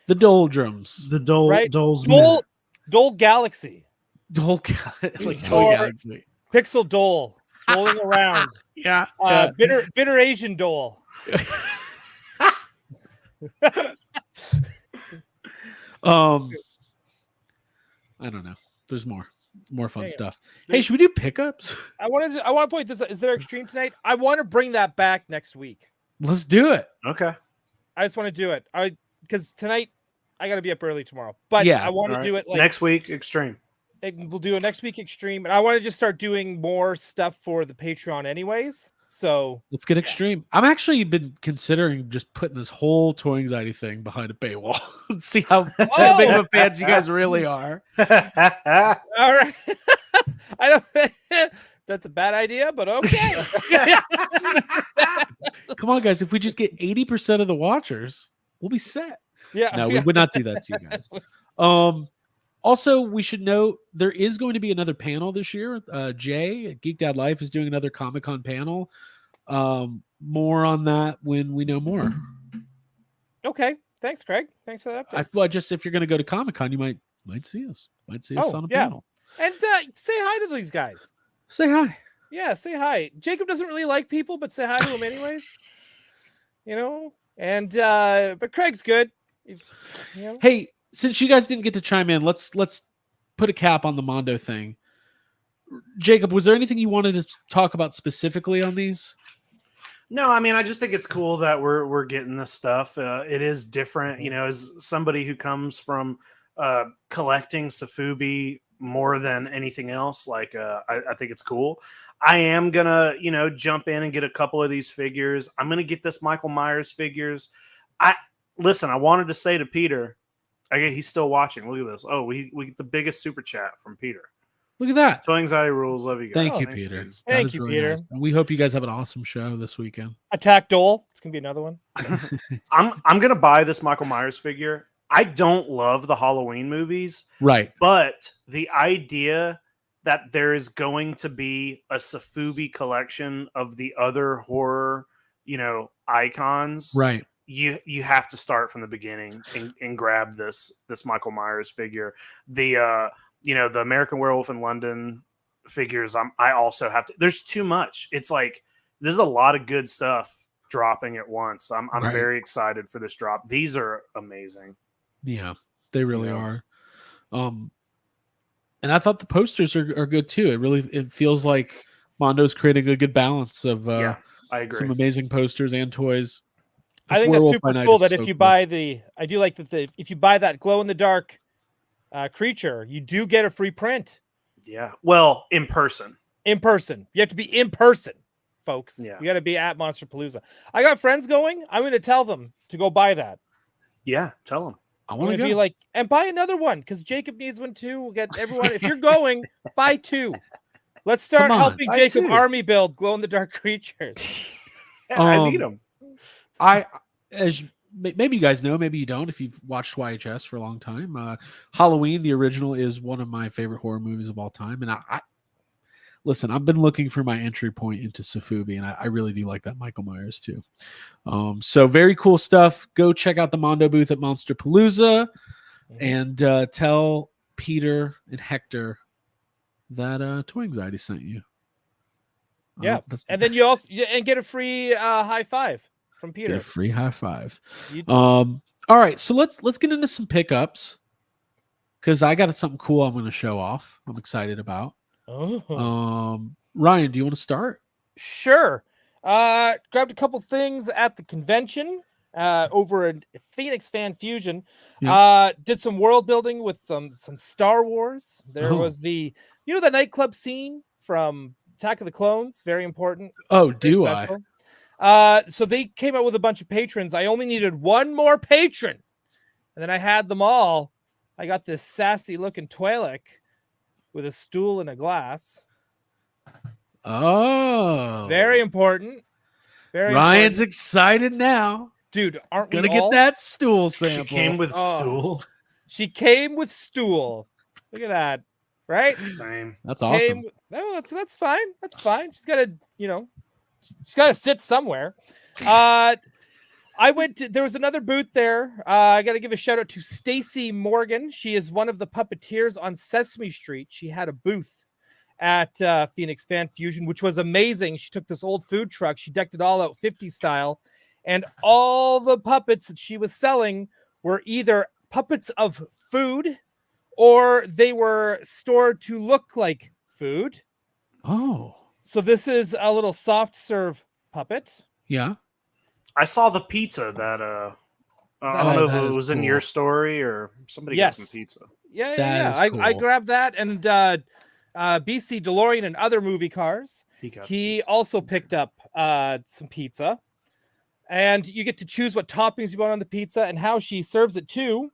the doldrums. The Dole Right? Dole's Dole Galaxy. Dole like Toy Or- Galaxy. Pixel Dole. Doling around. Yeah. Bitter Asian Dole. I don't know. There's more fun Yeah. stuff. Hey, should we do pickups? I want to point this out. Is there extreme tonight? I want to bring that back next week. Let's do it. Okay. I just want to do it. Because tonight I got to be up early tomorrow. But Yeah. I want to All do right. it like Next week, extreme. we'll do a next week extreme, and I want to just start doing more stuff for the Patreon, anyways. So Let's get extreme. I'm actually been considering just putting this whole Toy Anxiety thing behind a paywall and see how big of a fans you guys really are. all right, I don't. That's a bad idea, but okay. Come on, guys. If we just get 80% of the watchers, we'll be set. Yeah, No, we yeah. would not do that to you guys. Also, we should note there is going to be another panel this year. Jay at Geeked Out Life is doing another Comic-Con panel. More on that when we know more. Okay, thanks, Craig. Thanks for that update. I thought just if you're going to go to Comic-Con, you might see us. Might see us Oh, on a yeah. panel. And say hi to these guys. Say hi. Yeah, say hi. Jacob doesn't really like people, but say hi to him anyways. You know, and but Craig's good. You know? Hey, since you guys didn't get to chime in, let's put a cap on the Mondo thing. Jacob, was there anything you wanted to talk about specifically on these? No, I mean, I just think it's cool that we're getting this stuff. It is different, you know, as somebody who comes from collecting sofubi more than anything else. Like, I think it's cool. I am gonna, jump in and get a couple of these figures. I'm gonna get this Michael Myers figures. Listen. I wanted to say to Peter, he's still watching. Look at this. Oh, we get the biggest super chat from Peter. Look at that. So anxiety rules. Love you guys. Thank you, Thanks, Peter. dude. That Thank is you, really Peter. nice. And we hope you guys have an awesome show this weekend. Attack Dole. It's gonna be another one. I'm gonna buy this Michael Myers figure. I don't love the Halloween movies, Right. but the idea that there is going to be a sofubi collection of the other horror, icons, Right. You have to start from the beginning and grab this Michael Myers figure. The the American Werewolf in London figures. I also have to. There's too much. It's like there's a lot of good stuff dropping at once. I'm Right. very excited for this drop. These are amazing. Yeah, they really Yeah. are. And I thought the posters are good too. It feels like Mondo's creating a good balance of Yeah, I agree. some amazing posters and toys. I This think that's Werewolf by super Night cool is that so if you cool. buy I do like that if you buy that glow in the dark creature, you do get a free print Yeah. Well, in person. in person. You have to be in person, folks. Yeah. You got to be at Monsterpalooza. I got friends going. I'm going to tell them to go buy that. Yeah. Tell them. I I'm want going to to go. be like, and buy another one because Jacob needs one too. We'll get everyone. If you're going, buy two. Let's start Come on, helping buy Jacob two. army build glow in the dark creatures. Yeah, I need them. Maybe you guys know, maybe you don't if you've watched YHS for a long time. Halloween, the original, is one of my favorite horror movies of all time. And I listen, I've been looking for my entry point into sofubi, and I really do like that Michael Myers too. So very cool stuff. Go check out the Mondo booth at Monsterpalooza and tell Peter and Hector that Toy Anxiety sent you. Yeah. That's And then you also get a free high five from get Peter. a free high five. You- All right, so let's get into some pickups because I got something cool I'm going to show off. I'm excited about. Oh. Ryan, do you want to start? Sure. Grabbed a couple things at the convention over at Phoenix Fan Fusion. Did some world building with some Star Wars. There Oh. was the nightclub scene from Attack of the Clones. Very important. Oh, Very do I? special. So they came out with a bunch of patrons. I only needed one more patron, and then I had them all. I got this sassy looking Twi'lek with a stool and a glass. Oh, Very important. Very Ryan's important. excited now. Dude, aren't Gonna we get all? that stool She sample. came with Oh. stool. She came with stool. Look at that. Right? Same. That's awesome. No, that's fine. That's fine. She's got to, she's got to sit somewhere. There was another booth there. I got to give a shout out to Stacy Morgan. She is one of the puppeteers on Sesame Street. She had a booth at Phoenix Fan Fusion, which was amazing. She took this old food truck. She decked it all out 50s style. And all the puppets that she was selling were either puppets of food or they were stored to look like food. Oh, So this is a little soft serve puppet. yeah. I saw the pizza that I don't know that if it is was in cool. your story or somebody Yes. got some pizza. Yeah. That is I cool. grabbed that and BC DeLorean and other movie cars. He also picked up some pizza. And you get to choose what toppings you want on the pizza, and how she serves it too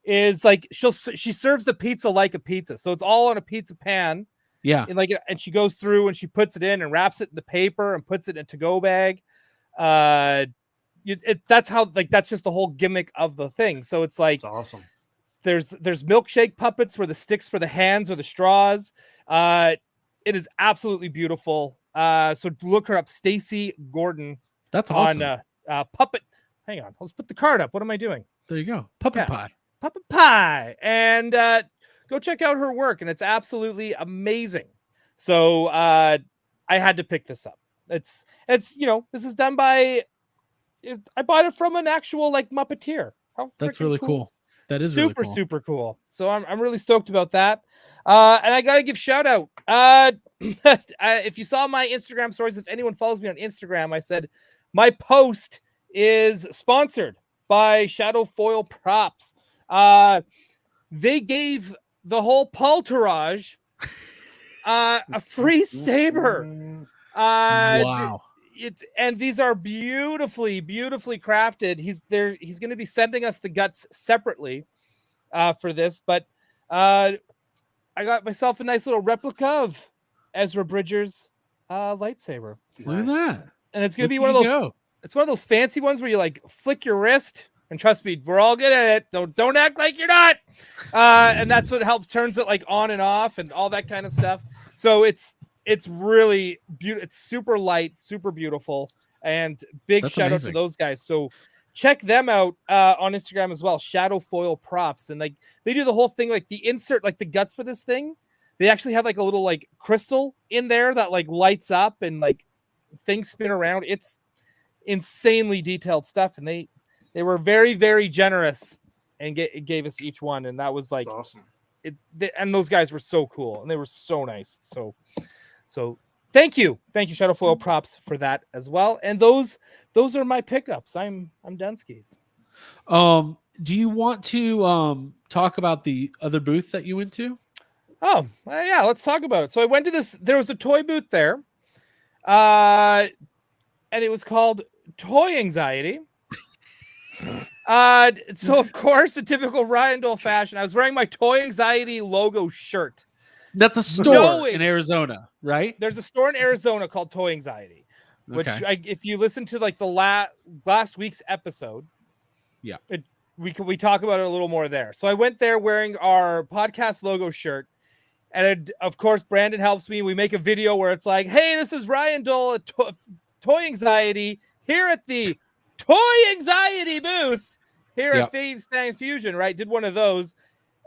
is like she serves the pizza like a pizza. So it's all on a pizza pan. Yeah. And she goes through and she puts it in and wraps it in the paper and puts it in a to-go bag. That's just the whole gimmick of the thing. So it's like It's awesome. there's milkshake puppets where the sticks for the hands or the straws. It is absolutely beautiful. So look her up, Stacy Gordon, That's awesome. on puppet. Hang on, let's put the card up. What am I doing? There you go. Puppet Yeah. pie. Puppet Pie, and go check out her work, and it's absolutely amazing. So I had to pick this up. It's this is done by. I bought it from an actual Muppeteer. How That's freaking really cool. That is super really cool. super cool. So I'm really stoked about that. And I gotta give shout out. If you saw my Instagram stories, if anyone follows me on Instagram, I said my post is sponsored by Shadow Foil Props. They gave the whole Paltourage, a free saber. Wow. And these are beautifully crafted. He's going to be sending us the guts separately for this, but I got myself a nice little replica of Ezra Bridger's lightsaber. Look at that. And it's going to be Look one of at those you go. it's one of those fancy ones where you like flick your wrist, and trust me, we're all good at it. Don't act like you're not. And that's what helps turns it like on and off and all that kind of stuff. So it's really beautiful. It's super light, super beautiful, and big That's shout out amazing. to those guys. So check them out on Instagram as well. Shadow Foil Props, and like they do the whole thing, like the insert, like the guts for this thing. They actually have like a little like crystal in there that like lights up and like things spin around. It's insanely detailed stuff, and they were very generous and gave us each one, and that was like That's awesome. And those guys were so cool, and they were so nice. So thank you Shadow Foil Props for that as well. And those are my pickups. I'm Dunskies. Do you want to talk about the other booth that you went to? Oh, yeah, let's talk about it. So I went to this, there was a toy booth there, and it was called Toy Anxiety. So of course, the typical Ryan Dole fashion, I was wearing my Toy Anxiety logo shirt. That's a store in Arizona, right? There's a store in Arizona called Toy Anxiety, which if you listen to like the last week's episode, yeah, we talk about it a little more there. So I went there wearing our podcast logo shirt. And of course, Brandon helps me. We make a video where it's like, hey, this is Ryan Dole at Toy Anxiety here at the Toy Anxiety booth here at Phoenix Fusion, right? Did one of those.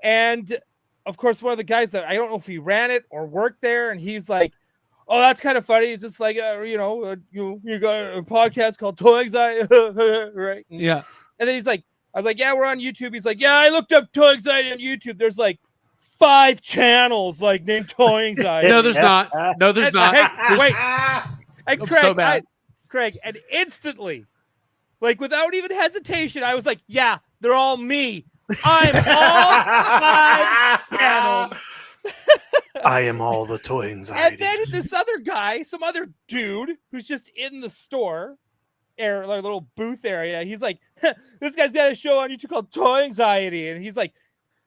And of course, one of the guys that I don't know if he ran it or worked there. And he's like, oh, that's kind of funny. It's just like, you got a podcast called Toy Anxiety, right? Yeah. And then he's like, I was like, yeah, we're on YouTube. He's like, yeah, I looked up Toy Anxiety on YouTube. There's like 5 channels like named Toy Anxiety. No, there's not. No, there's not. Hey, wait. And Craig, so bad. Craig, and instantly, like without even hesitation, I was like, yeah, they're all me. I'm all 5 channels. I am all the Toy Anxieties. And then this other guy, some other dude who's just in the store, like little booth area, he's like, this guy's got a show on YouTube called Toy Anxiety. And he's like,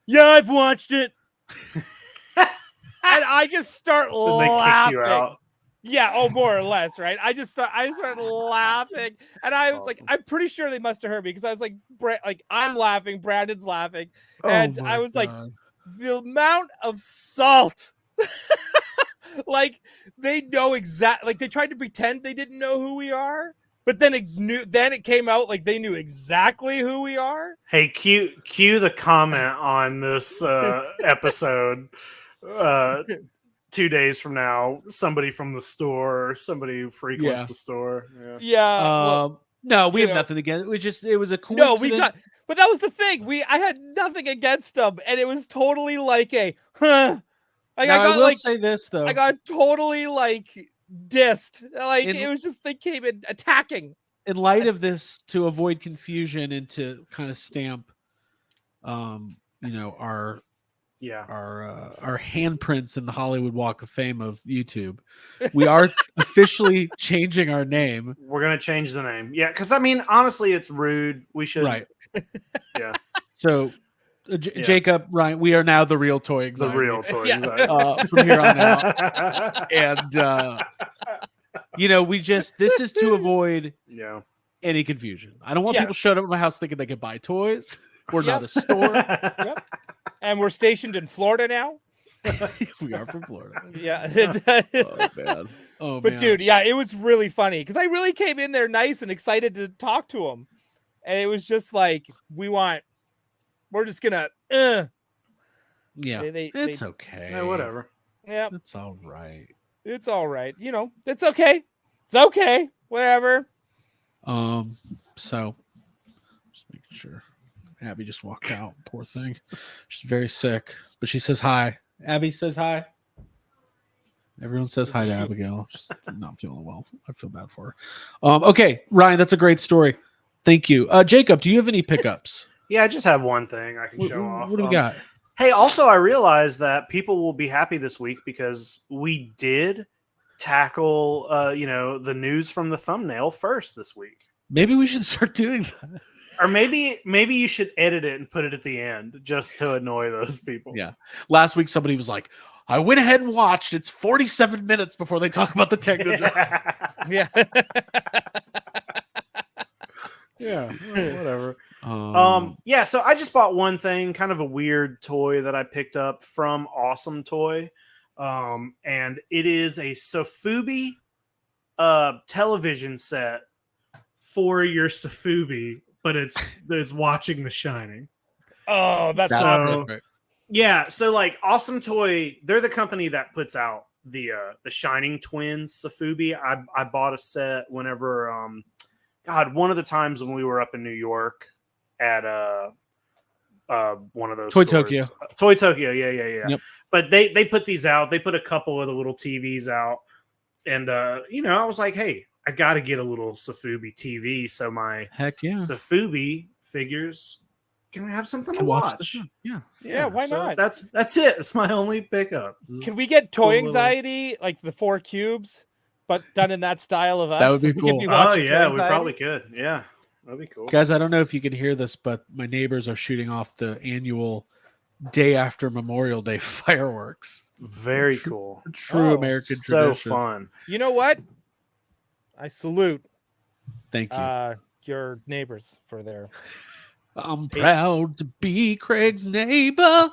yeah, I've watched it. And I just start laughing. They kicked you out. Yeah, more or less, right? I started laughing, and I was like, I'm pretty sure they must have heard me because I was like, I'm laughing, Brandon's laughing, and I was like, the amount of salt. Like they know exactly. Like they tried to pretend they didn't know who we are, but then it came out like they knew exactly who we are. Hey, cue the comment on this episode. 2 days from now, somebody from the store, somebody who frequents the store. No, we have nothing against it. It was a coincidence. No, we got, but that was the thing. I had nothing against them, and it was totally like a I will say this though. I got totally like dissed. Like it was just they came in attacking. In light of this, to avoid confusion and to kind of stamp, our handprints in the Hollywood Walk of Fame of YouTube, we are officially changing our name. We're gonna change the name, because I mean, honestly, it's rude. We should, right? Yeah. So, Jacob, Ryan, we are now the real Toy Anxiety. The real Toy Anxiety from here on out, and this is to avoid any confusion. I don't want people showing up at my house thinking they could buy toys. We're not a store. And we're stationed in Florida now. We are from Florida. Yeah. Oh, man. But dude, it was really funny because I really came in there nice and excited to talk to him. And it was just like, we're just gonna it's okay. Yeah, whatever. Yeah. It's all right. It's all right. It's okay. It's okay. Whatever. So just making sure. Abby just walked out. Poor thing. She's very sick, but she says hi. Abby says hi. Everyone says hi to Abigail. She's not feeling well. I feel bad for her. Okay, Ryan, that's a great story. Thank you. Jacob, do you have any pickups? Yeah, I just have one thing I can show off. What do we got? Hey, also, I realized that people will be happy this week because we did tackle, the news from the thumbnail first this week. Maybe we should start doing that. Or maybe you should edit it and put it at the end just to annoy those people. Yeah. Last week, somebody was like, I went ahead and watched. It's 47 minutes before they talk about the techno drive. Yeah. Yeah, whatever. Yeah. So I just bought one thing, kind of a weird toy that I picked up from Awesome Toy. And it is a sofubi television set for your sofubi, but it's watching The Shining. Oh, that's So- awesome. Perfect. Yeah, so like Awesome Toy, they're the company that puts out the Shining Twins sofubi. I bought a set whenever one of the times when we were up in New York at one of those Toy stores. Tokyo. Toy Tokyo, yeah. Yep. But they put these out. They put a couple of the little TVs out, and I was like, hey, I got to get a little sofubi TV so my Heck yeah. sofubi figures can have something to Can watch the watch. show. Yeah. Yeah, why not? That's it. It's my only pickup. Can we get Toy little- Anxiety, like the 4 cubes, but done in that style of us? That would be We could cool. Oh watching yeah, Toy we Anxiety. probably could. Yeah, that'd be cool. Guys, I don't know if you can hear this, but my neighbors are shooting off the annual day after Memorial Day fireworks. Very True- cool. True Oh, American So tradition. fun. You know what? I salute Thank you. your neighbors for their. I'm proud to be Craig's neighbor.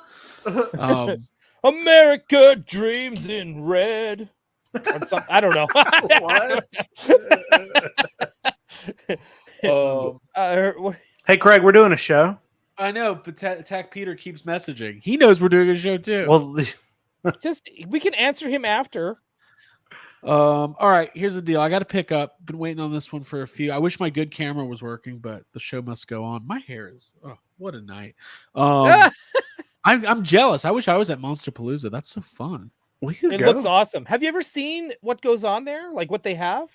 America dreams in red. Or something. I don't know. What? Hey, Craig, we're doing a show. I know, but Attack Peter keeps messaging. He knows we're doing a show too. Well, Just we can answer him after. All right, here's the deal. I got to pick up. Been waiting on this one for a few. I wish my good camera was working, but the show must go on. My hair is what a night. I'm jealous. I wish I was at Monster Palooza. That's so fun. It looks awesome. Have you ever seen what goes on there? Like what they have?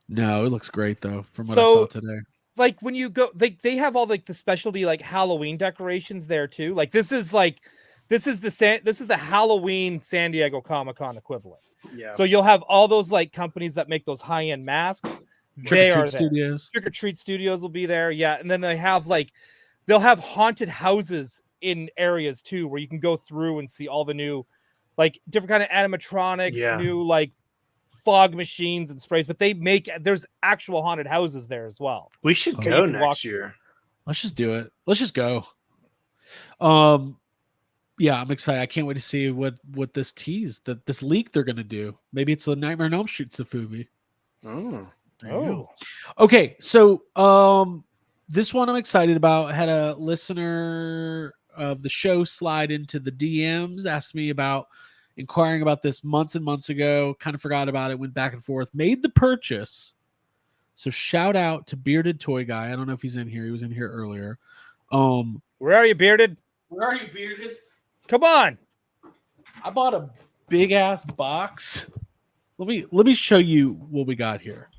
No, it looks great though. From what So- I saw today. Like when you go, they have all like the specialty like Halloween decorations there too. Like this is the Halloween San Diego Comic-Con equivalent. Yeah. So you'll have all those like companies that make those high-end masks. Trick They or are Treat there. Studios. Trick or Treat Studios will be there. Yeah. And then they'll have haunted houses in areas too, where you can go through and see all the new, like different kind of animatronics, Yeah. new like fog machines and sprays, but there's actual haunted houses there as well. We should Oh, go you can walk next year. Let's just do it. Let's just go. Yeah, I'm excited. I can't wait to see what this tease, this leak they're gonna do. Maybe it's a Nightmare on Elm Street Sofubi. Oh. There you go. Okay, so this one I'm excited about. I had a listener of the show slide into the DMs, asked me about inquiring about this months and months ago. Kind of forgot about it, went back and forth, made the purchase. So shout out to Bearded Toy Guy. I don't know if he's in here. He was in here earlier. Where are you, Bearded? Where are you, Bearded? Come on. I bought a big ass box. Let me show you what we got here.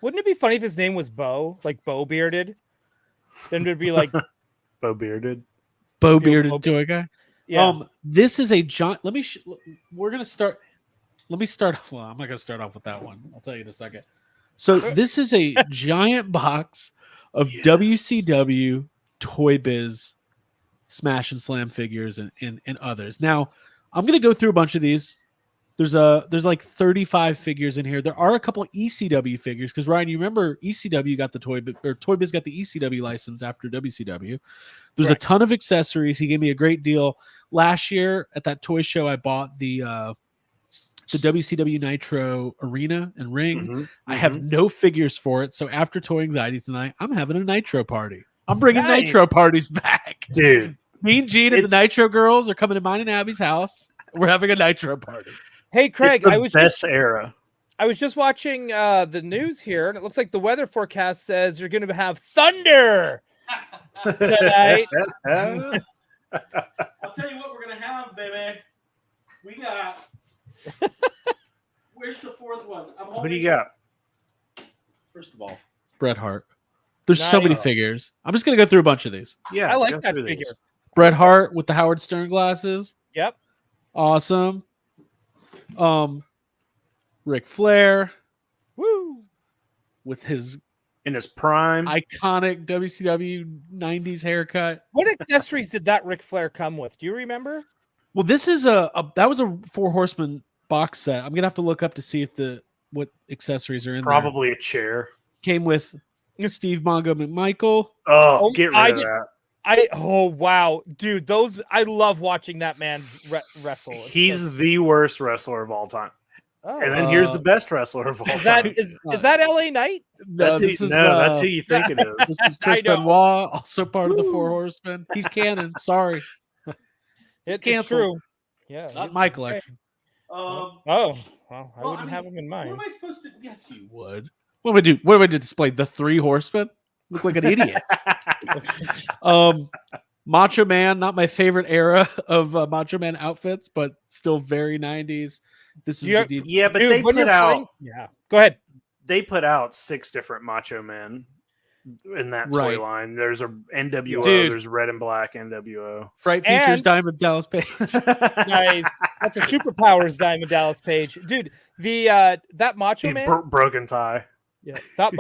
Wouldn't it be funny if his name was Bo, like Bo Bearded? Then it'd be like, Bo Bearded. Bo Bo- Bearded Toy Guy. yeah. This is a giant. We're gonna start. Let me start. Well, I'm not gonna start off with that one. I'll tell you in a second. So this is a giant box of Yes. WCW Toy Biz Smash and Slam figures and others. Now I'm gonna go through a bunch of these. There's like 35 figures in here. There are a couple of ECW figures because Ryan, you remember ECW got the Toy Biz got the ECW license after WCW. There's Correct. a ton of accessories. He gave me a great deal last year at that toy show. I bought the WCW Nitro Arena and Ring. Mhm, I have mhm. no figures for it. So after Toy Anxiety tonight, I'm having a Nitro party. I'm bringing Nice. Nitro parties back. Dude. Me and Gene and It's- the Nitro girls are coming to mine and Abby's house. We're having a Nitro party. Hey, It's Craig, the I was best era. just watching the news here, and it looks like the weather forecast says you're going to have thunder tonight. I'll tell you what we're gonna have, baby. We got. Where's the fourth one? What do you got? First of all, Bret Hart. There's so many Nice. figures. I'm just gonna go through a bunch of these. Yeah, I like go that through figure. these. Bret Hart with the Howard Stern glasses. Yep. Awesome. Ric Flair Woo. with his In his prime. iconic WCW 90s haircut. What accessories did that Ric Flair come with? Do you remember? Well, this is that was a Four Horsemen box set. I'm gonna have to look up to see if what accessories are in there. Probably a chair. Came with Steve Mongo McMichael. Oh, get rid of that. Oh wow, dude, I love watching that man wrestle. It's He's the worst wrestler of all time. oh. And then here's the best wrestler of all Is that time. is that LA Knight? No, that's who you think it is. This is Chris I know. Benoit, also part of the Four Horsemen. He's canon. Sorry, It's canceled. true. Yeah. not my collection. Oh, well, I well, wouldn't I mean, have him in What mind. am I supposed to? Yes, you would. What do I do? What do I do? Display the Three Horsemen? Look like an idiot. Macho Man, not my favorite era of Macho Man outfits, but still very 90s. This is Yeah, the Yeah, but Dude, they when put you're out playing- Yeah. Go ahead. they put out 6 different Macho Men in that Right. toy line. There's a NWO, Dude. there's Red and Black NWO. Fright features And- Diamond Dallas Page. Nice. That's a Superpowers Diamond Dallas Page, dude. The that Macho Man. Broken Tie. Yeah, that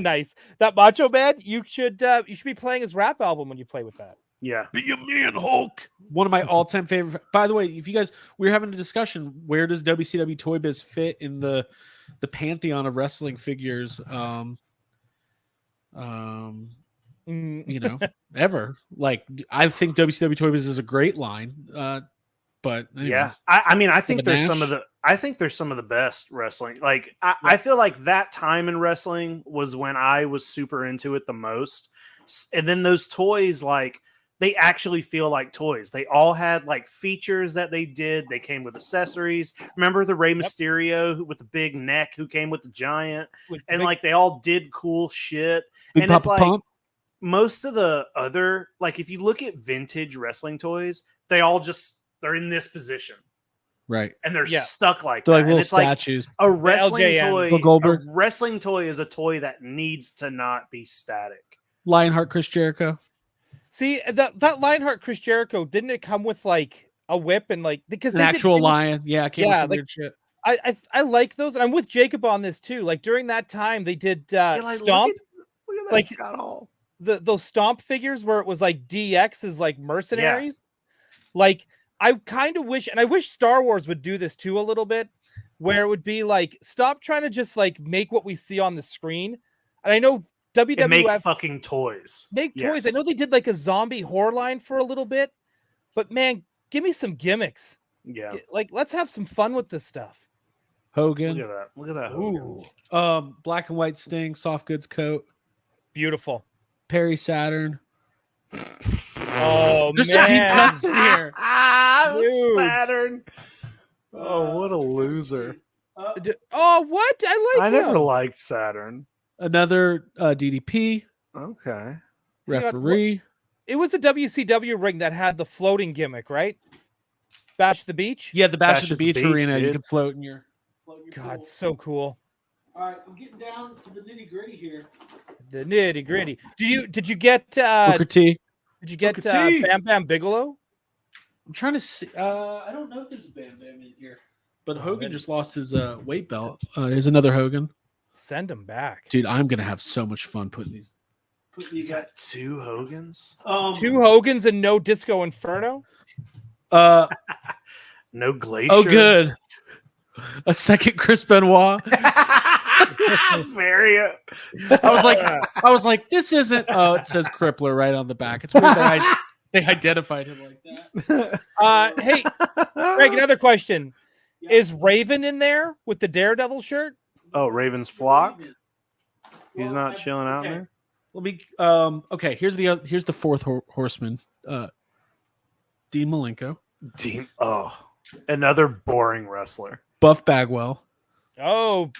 nice. That Macho Man. You should be playing his rap album when you play with that. Yeah. Be a man, Hulk. One of my all-time favorite. By the way, if you guys, we were having a discussion. Where does WCW Toy Biz fit in the pantheon of wrestling figures? You know, ever. Like, I think WCW Toy Biz is a great line. But anyways. Yeah. I mean, I think the there's some Nash. of the best wrestling. Like I feel like that time in wrestling was when I was super into it the most. And then those toys, like, they actually feel like toys. They all had like features that they did. They came with accessories. Remember the Rey Mysterio with the big neck who came with the giant? And like they all did cool shit. Big And it's Papa like Pump. most of the other, like if you look at vintage wrestling toys, they're in this position Right. and they're Yeah. stuck like They're that. like And little it's like statues. a wrestling LJNs. toy. Phil Goldberg. A wrestling toy is a toy that needs to not be static. Lionheart, Chris Jericho. See that Lionheart Chris Jericho, didn't it come with like a whip and like because An they did actual things- lion. Yeah, it came with Yeah, some like- weird shit. I like those, and I'm with Jacob on this too. Like during that time, they did Yeah, like, Stomp, Look at that like- Scott Hall. those Stomp figures where it was like DX is like mercenaries. Like I kind of wish, and I wish Star Wars would do this too a little bit, where it would be like stop trying to just like make what we see on the screen. And I know And make WWF fucking toys. make toys. I Yes. know they did like a zombie horror line for a little bit, but man, give me some gimmicks. Yeah. Like let's have some fun with this stuff. Hogan. Look at that. Look at that. Hogan. Ooh, Black and white Sting, soft goods coat. beautiful. Perry Saturn. Oh There's some deep man. cuts in here. Dude. Saturn. Oh, what a loser. Oh, what? I like I never him. liked Saturn. Another DDP Okay. referee. It was a WCW ring that had the floating gimmick, right? Bash at the Beach. Yeah, the Bash, Bash at the Beach, arena. You dude. can float in your. God, so cool. All right, I'm getting down to the nitty gritty here. The nitty gritty. Did you get Booker T. did you get Booker T. Bam Bam Bigelow? I'm trying to see. I don't know if there's a Bam Bam in here, but Hogan then- just lost his weight belt. Here's another Hogan. Send him back. Dude, I'm gonna have so much fun putting these. You got 2 Hogans? Two Hogans and no Disco Inferno. No Glacier? Oh, good. A second Chris Benoit. Very. I was like, this isn't. Oh, it says Crippler right on the back. It's weird that they identified him like that. Hey, Greg, another question. Is Raven in there with the Daredevil shirt? Oh, Raven's Flock? He's not chilling out in there? Let me. Okay. Here's the fourth horseman. Dean Malenko, Dean. Oh, another boring wrestler. Buff Bagwell. Oh,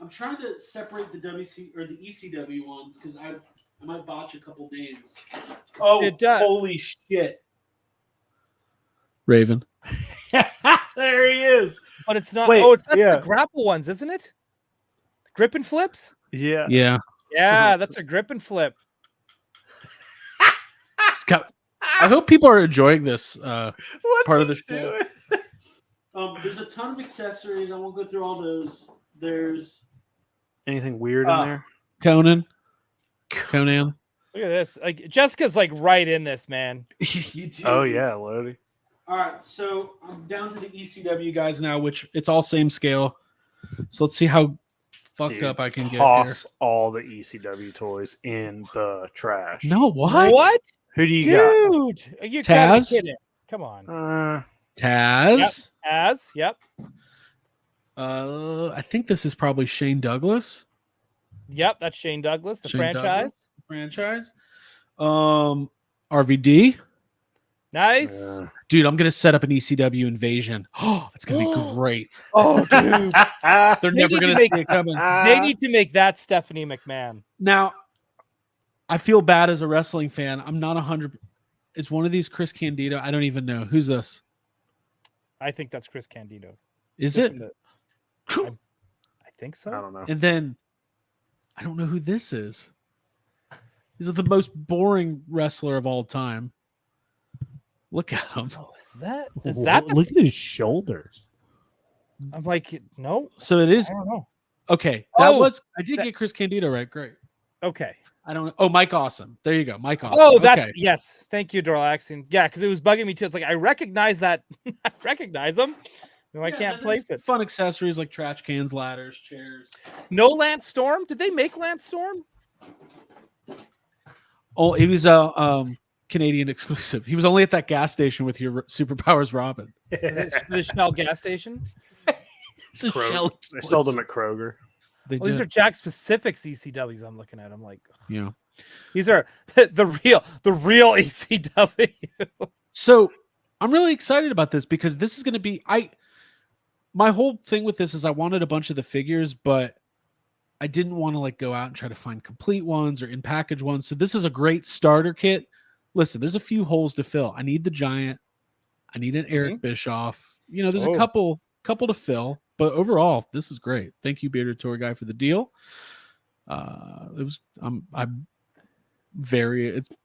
I'm trying to separate the WC or the ECW ones because I might botch a couple names. Oh, It does. holy shit! Raven. There he is. but it's not. Wait, oh, it's not yeah. the grapple ones, isn't it? Grip and flips. Yeah. Yeah. Yeah, that's a grip and flip. It's got I hope people are enjoying this What's part of he the show. doing? There's a ton of accessories. I won't go through all those. There's Anything weird in there? Conan. Look at this. Like Jessica's like right in this, man. You do. Oh yeah, Lodi. All right, so I'm down to the ECW guys now, which it's all same scale. So let's see how fucked Dude, up I can get here. toss all the ECW toys in the trash. No, what? What? Who do you got? Dude, you gotta be Taz? kidding. Come on. Taz. Yep. I think this is probably Shane Douglas. Yep, that's Shane Douglas, the Shane franchise. Douglas, RVD. Nice. Dude, I'm gonna set up an ECW invasion. Oh, it's gonna be great. Oh, dude. They're never gonna see it coming. They need to make that Stephanie McMahon. Now, I feel bad as a wrestling fan. I'm not 100. Is one of these Chris Candido? I don't even know. Who's this? I think that's Chris Candido. Is Just it? from I think so. I don't know. And then I don't know who this is. He's the most boring wrestler of all time. Look at him. Oh, is that the, Look at his shoulders. I'm like, no, So it is I don't know. okay. I did get Chris Candido right. Great. Okay. I don't know. Oh, Mike Awesome. There you go. Mike Awesome. Oh, that's okay. yes. Thank you, Dorlaxing. Yeah, because it was bugging me too. It's like I recognize that. I recognize them. No, I can't place it. Fun accessories like trash cans, ladders, chairs. No Lance Storm. Did they make Lance Storm? Oh, he was a Canadian exclusive. He was only at that gas station with your Superpowers Robin. The Shell gas station. It's a Kroger. Shell They sold them at Kroger. They Well, these did. are Jack specific ECWs I'm looking at. I'm like, Yeah. these are the real ECW. So I'm really excited about this because this is going to be my whole thing with this is I wanted a bunch of the figures, but I didn't want to like go out and try to find complete ones or in package ones. So this is a great starter kit. Listen, there's a few holes to fill. I need the Giant. I need an Eric Bischoff. You know, there's a couple to fill, but overall, this is great. Thank you, Bearded Tour Guy, for the deal. It's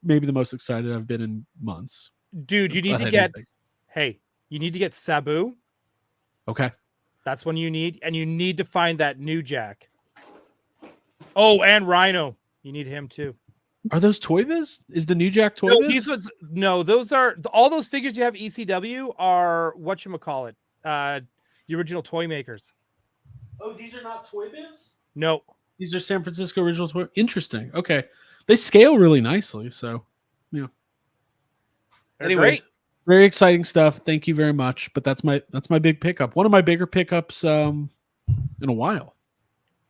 maybe the most excited I've been in months. Dude, you need to get you need to get Sabu. Okay. That's one you need, and you need to find that new Jack. Oh, and Rhino. You need him too. Are those Toy Biz? Is the new Jack Toy No, Biz? these ones. No, those are all those figures you have ECW are whatchamacallit, the original toy makers. Oh, these are not Toy Biz? No. These are San Francisco original toy. Interesting. Okay. They scale really nicely. So, yeah. They're Anyways, great. very exciting stuff. Thank you very much. But that's my big pickup. One of my bigger pickups in a while.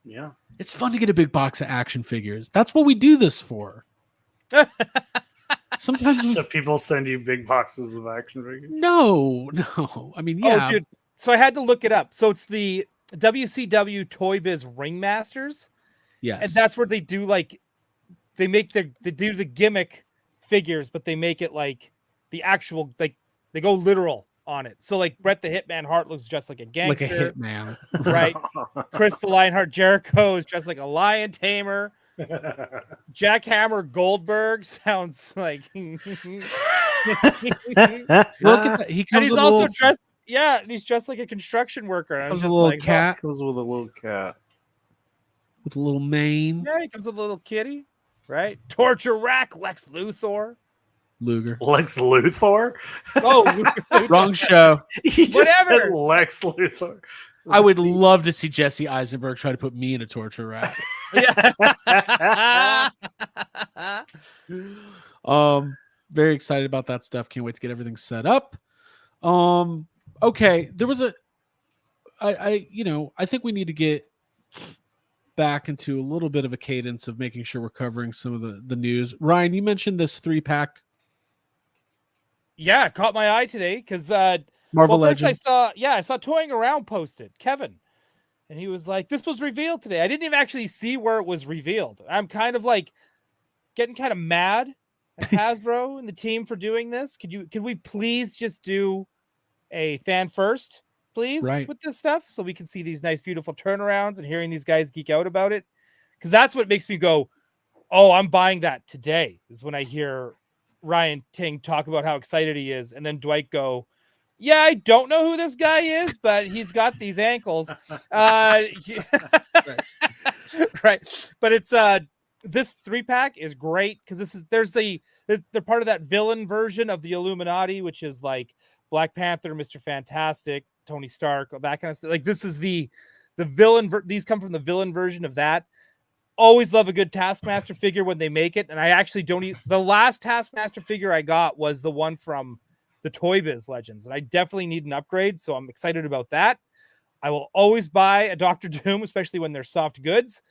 Yeah. It's fun to get a big box of action figures. That's what we do this for. Sometimes So people send you big boxes of action figures. no. I mean, yeah. Oh, dude. So I had to look it up. So it's the WCW Toy Biz Ringmasters. Yes. And that's where they do they do the gimmick figures, but they make it like the actual, like they go literal on it. So like Bret the Hitman Hart looks just like a gangster. like a hitman. Right. Chris the Lionheart Jericho is just like a lion tamer. Jackhammer Goldberg sounds like Look at that. He comes and he's with also a little, dressed and he's dressed like a construction worker. And I was comes with just a little like, cat Comes with a little cat. with a little mane. yeah, he comes with a little kitty, right? Torture Rack, Lex Luthor. Luger. Lex Luthor? Oh, Wrong show. He just Whatever. said Lex Luthor. I would love to see Jesse Eisenberg try to put me in a torture rack. yeah. Very excited about that stuff. Can't wait to get everything set up. Okay, there was I think we need to get back into a little bit of a cadence of making sure we're covering some of the news. Ryan, you mentioned this 3-pack Yeah, it caught my eye today because Marvel first Legends. I saw Toying Around posted Kevin, and he was like, "This was revealed today." I didn't even actually see where it was revealed. I'm kind of like getting kind of mad at Hasbro and the team for doing this. Could we please just do a fan first, please, Right. with this stuff so we can see these nice, beautiful turnarounds and hearing these guys geek out about it? Because that's what makes me go, "Oh, I'm buying that today." Is when I hear Ryan Ting talk about how excited he is, and then Dwight go, "Yeah, I don't know who this guy is, but he's got these ankles." Right. But it's this 3-pack is great because they're part of that villain version of the Illuminati, which is like Black Panther, Mr. Fantastic, Tony Stark, that kind of stuff. Like this is the villain. These come from the villain version of that. Always love a good Taskmaster figure when they make it, and I actually don't. The last Taskmaster figure I got was the one from the Toy Biz Legends, and I definitely need an upgrade, so I'm excited about that. I will always buy a Doctor Doom, especially when they're soft goods.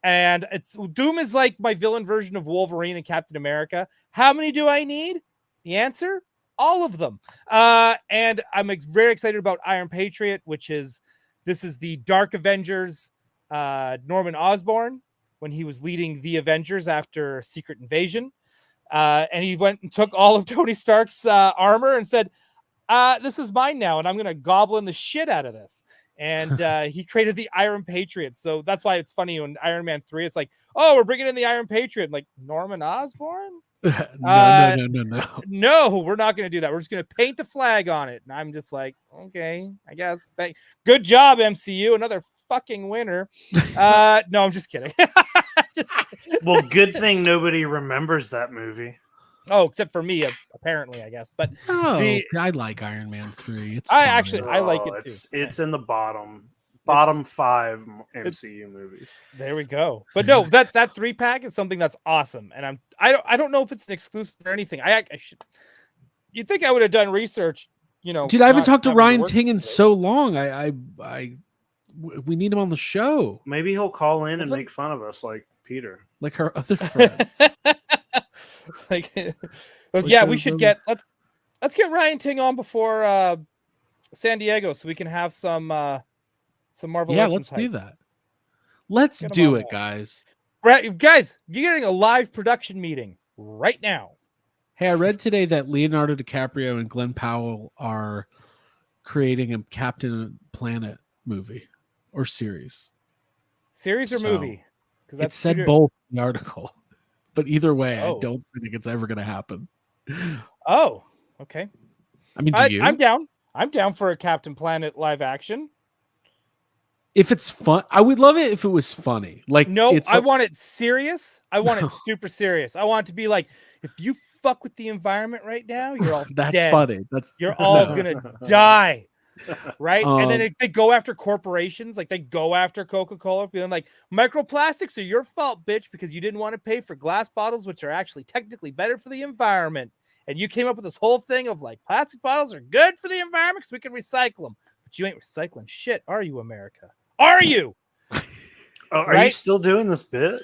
And Doom is like my villain version of Wolverine and Captain America. How many do I need? The answer: all of them. And I'm very excited about Iron Patriot, this is the Dark Avengers, Norman Osborn, when he was leading the Avengers after Secret Invasion. And he went and took all of Tony Stark's armor and said, this is mine now, and I'm going to goblin the shit out of this. And he created the Iron Patriot. So that's why it's funny when Iron Man 3, it's like, oh, we're bringing in the Iron Patriot. I'm like, Norman Osborn? No, we're not going to do that. We're just going to paint the flag on it. And I'm just like, okay, I guess. Good job, MCU. Another fucking winner. No, I'm just kidding. Well, good thing nobody remembers that movie. Oh, except for me, apparently, I guess. But I like Iron Man 3. I like it too. It's in the bottom 5 MCU movies. There we go. But no, that 3-pack is something that's awesome, and I don't know if it's an exclusive or anything. I should. You'd think I would have done research, Dude, I haven't talked to Ryan Ting in so long. We need him on the show. Maybe he'll call in and make fun of us like Peter, like our other friends. We should let's get Ryan Ting on before San Diego so we can have some Marvel. Yeah, let's do that. Let's do it, guys. Right, guys, you're getting a live production meeting right now. Hey, I read today that Leonardo DiCaprio and Glenn Powell are creating a Captain Planet movie or series. Series or movie? Because it said both in the article. But either way, I don't think it's ever going to happen. Oh, okay. I mean, do you? I'm down. I'm down for a Captain Planet live action. If it's fun, I would love it if it was funny. Like, no, I want it serious. I want it super serious. I want it to be like, if you fuck with the environment right now, you're all that's dead. Funny. You're all gonna die. Right. And then they go after corporations, like they go after Coca-Cola, feeling like microplastics are your fault, bitch, because you didn't want to pay for glass bottles, which are actually technically better for the environment. And you came up with this whole thing of like plastic bottles are good for the environment because we can recycle them. But you ain't recycling shit, are you, America? Are you? Are you still doing this bit?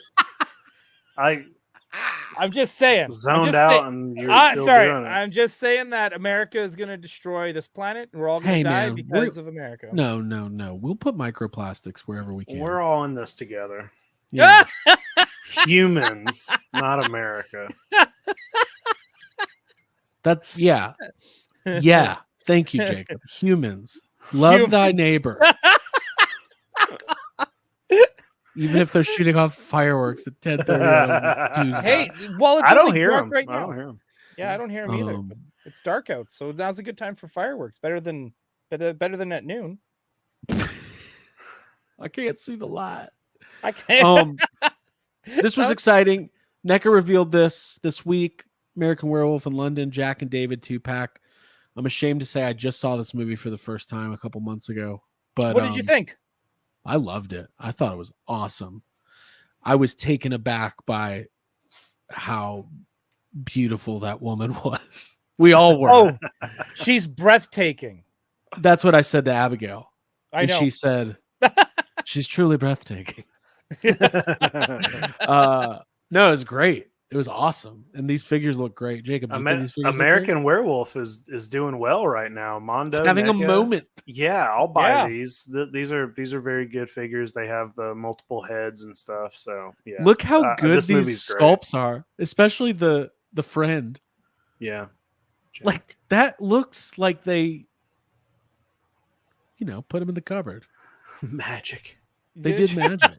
I'm just saying. Zoned out, and you're still doing it. I'm just saying that America is going to destroy this planet, and we're all going to die because of America. No. We'll put microplastics wherever we can. We're all in this together. Yeah. Humans, not America. That's yeah. Thank you, Jacob. Humans, love thy neighbor. Even if they're shooting off fireworks at 10:30 on Tuesday. Hey, well, it's I don't hear them. Right now. I don't hear them. Yeah, I don't hear them either. But it's dark out, so now's a good time for fireworks. Better than at noon. I can't see the light. I can't. This was exciting. NECA revealed this week. American Werewolf in London, Jack and David 2-pack. I'm ashamed to say I just saw this movie for the first time a couple months ago. But what did you think? I loved it. I thought it was awesome. I was taken aback by how beautiful that woman was. We all were. Oh, she's breathtaking. That's what I said to Abigail. I know. She said, she's truly breathtaking. No, it was great. It was awesome. And these figures look great. Jacob, American Werewolf is doing well right now. Mondo it's having NECA. A moment. Yeah, I'll buy these. These are very good figures. They have the multiple heads and stuff. So yeah. Look how good these sculpts are, especially the friend. Yeah. Like that looks like they put him in the cupboard. Magic. They did magic.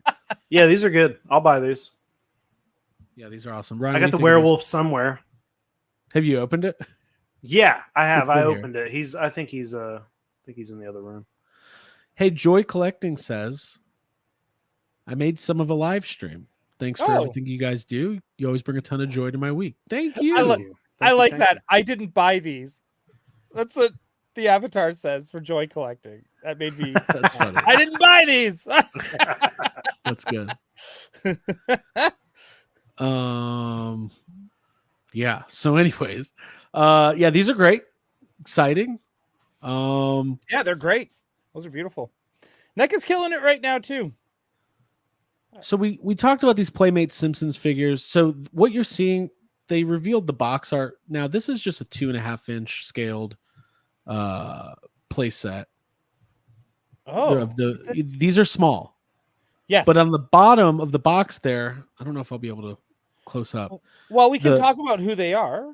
Yeah, these are good. I'll buy these. Yeah, these are awesome. Ryan, I got the werewolf somewhere. Have you opened it? Yeah, I have. It's I in here. opened it. I think he's in the other room. Hey, Joy Collecting says, I made some of a live stream. Thanks for Oh. everything you guys do. You always bring a ton of joy to my week. Thank I you. Thank you. I Thank you, like thank that. you. I didn't buy these. That's what the avatar says for Joy Collecting. That made me. That's funny. I didn't buy these. That's good. Yeah. So, anyways, yeah, these are great, exciting. Yeah, they're great. Those are beautiful. NECA's killing it right now too. So we talked about these Playmate Simpsons figures. So what you're seeing, they revealed the box art. Now this is just a 2.5-inch scaled play set. Oh, These are small. yes. But on the bottom of the box there, I don't know if I'll be able to close up. Well, we can talk about who they are.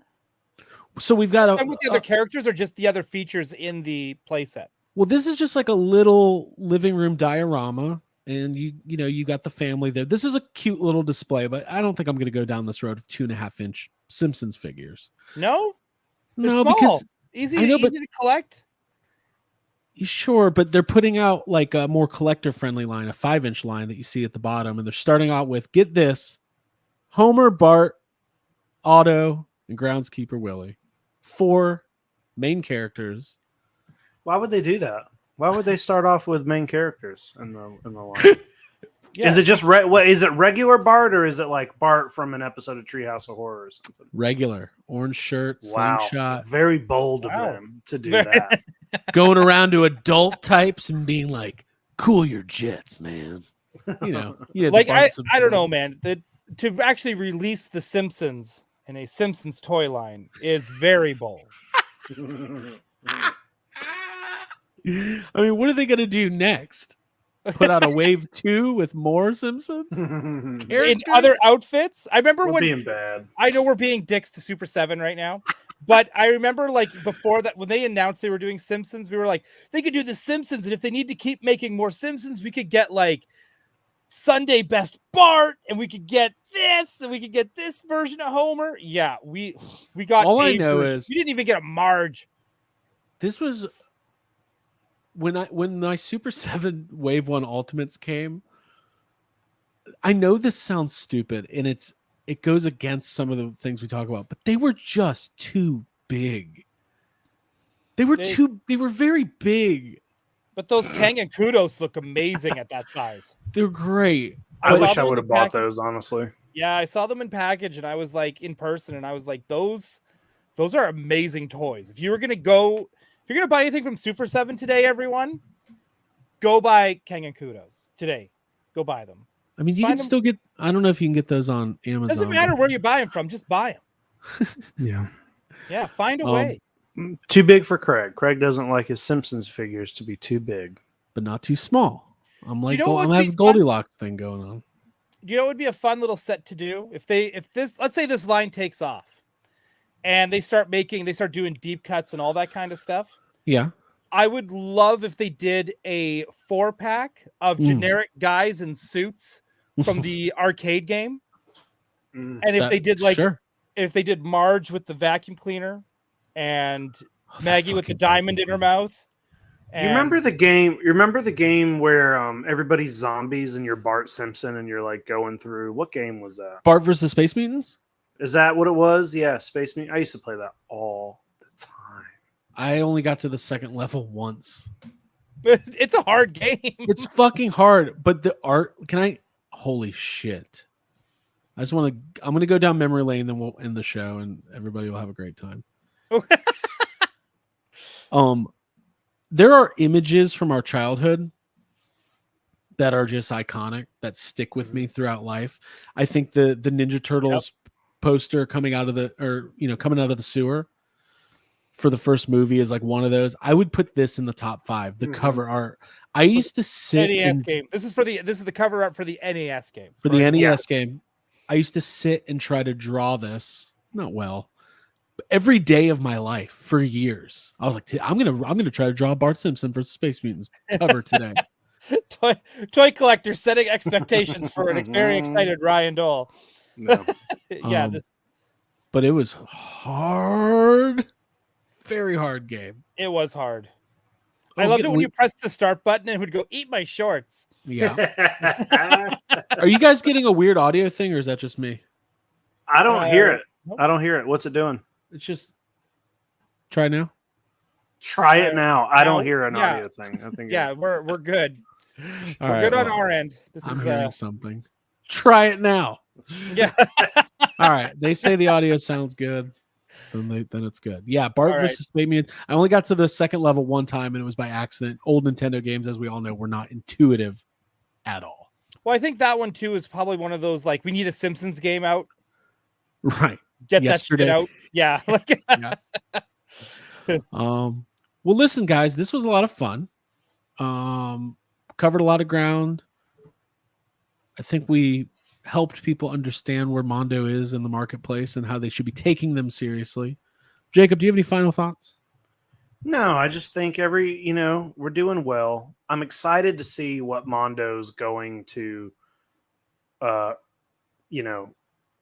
So we've got And with the other characters or just the other features in the playset. Well, this is just like a little living room diorama, and you got the family there. This is a cute little display, but I don't think I'm going to go down this road of 2.5-inch Simpsons figures. No, they're No, small. because easy I know, but easy to collect. sure, but they're putting out like a more collector-friendly line, a 5-inch line that you see at the bottom, and they're starting out with, get this, Homer, Bart, Otto, and Groundskeeper Willie. 4 main characters. Why would they do that? Why would they start off with main characters in the line? Yeah. Is it just what is it regular Bart or is it like Bart from an episode of Treehouse of Horror or something? Regular orange shirt, Wow, slingshot, very bold of them to do that. going around to adult types and being like, "Cool your jets, man." Yeah. Like I don't know, man. To actually release the Simpsons in a Simpsons toy line is very bold. I mean, what are they going to do next? Put out a wave 2 with more Simpsons In other outfits? I remember We're when being bad. I know we're being dicks to Super 7 right now, but I remember like before that when they announced they were doing Simpsons, we were like, they could do the Simpsons, and if they need to keep making more Simpsons, we could get like Sunday Best Bart, and we could get this, and we could get this version of Homer. Yeah, we got All I know is we didn't even get a Marge. this was when my Super 7 Wave 1 Ultimates came. I know this sounds stupid, and it goes against some of the things we talk about, but they were just too big. They were very big. But those Kang and Kudos look amazing at that size. They're great. I wish saw I them would in have the bought package. those, honestly. Yeah, I saw them in package, and I was like in person, and I was like, those are amazing toys. If you're gonna buy anything from Super 7 today, everyone, go buy Kang and Kudos today. Go buy them. I mean, you Find can them- still get. I don't know if you can get those on Amazon. Doesn't matter where you buy them from, just buy them. Yeah. Yeah, find a way. Too big for Craig. Craig doesn't like his Simpsons figures to be too big. but not too small. I'm like, you know what I'm would be having fun? Goldilocks thing going on. Do you know what would be a fun little set to do if this let's say this line takes off and they start doing deep cuts and all that kind of stuff? Yeah. I would love if they did a 4-pack of generic guys in suits from the arcade game. And if they did if they did Marge with the vacuum cleaner and Maggie with the diamond in her mouth. You remember the game? You remember the game where everybody's zombies and you're Bart Simpson and you're like going through? What game was that? Bart versus Space Mutants? Is that what it was? Yeah, Space Mutant. I used to play that all the time. I only got to the second level once. It's a hard game. It's fucking hard, but the art. Holy shit! I'm gonna go down memory lane, then we'll end the show, and everybody will have a great time. There are images from our childhood that are just iconic, that stick with me throughout life. I think the Ninja Turtles poster coming out of the sewer for the first movie is like one of those. I would put this in the top 5. The cover art. I used to sit NES game. This is the cover art for the NES game. For the NES game. I used to sit and try to draw this. Not well. Every day of my life for years. I was like, I'm gonna try to draw Bart Simpson for Space Mutants cover today. Toy collector setting expectations for a very excited Ryan Dole. No. Yeah. but it was hard, very hard game. It was hard. Oh, I loved it getting when you pressed the start button and it would go, eat my shorts. Yeah. Are you guys getting a weird audio thing, or is that just me? I don't hear it. nope. I don't hear it. What's it doing? It's just try now. Try it now. I don't Now? hear an Yeah. audio thing. I think Yeah, we're good. All We're right, good on well, our end. This I'm is hearing something. Try it now. yeah. All right. They say the audio sounds good. Then it's good. Yeah, Bart All right. versus Space Mutants. I only got to the second level one time, and it was by accident. Old Nintendo games, as we all know, were not intuitive at all. Well, I think that one too is probably one of those like we need a Simpsons game out. Right. Get Yesterday. that shit out. Yeah. Like Well, listen, guys, this was a lot of fun. Covered a lot of ground. I think we helped people understand where Mondo is in the marketplace and how they should be taking them seriously. Jacob, do you have any final thoughts? No, I just think we're doing well. I'm excited to see what Mondo's going to,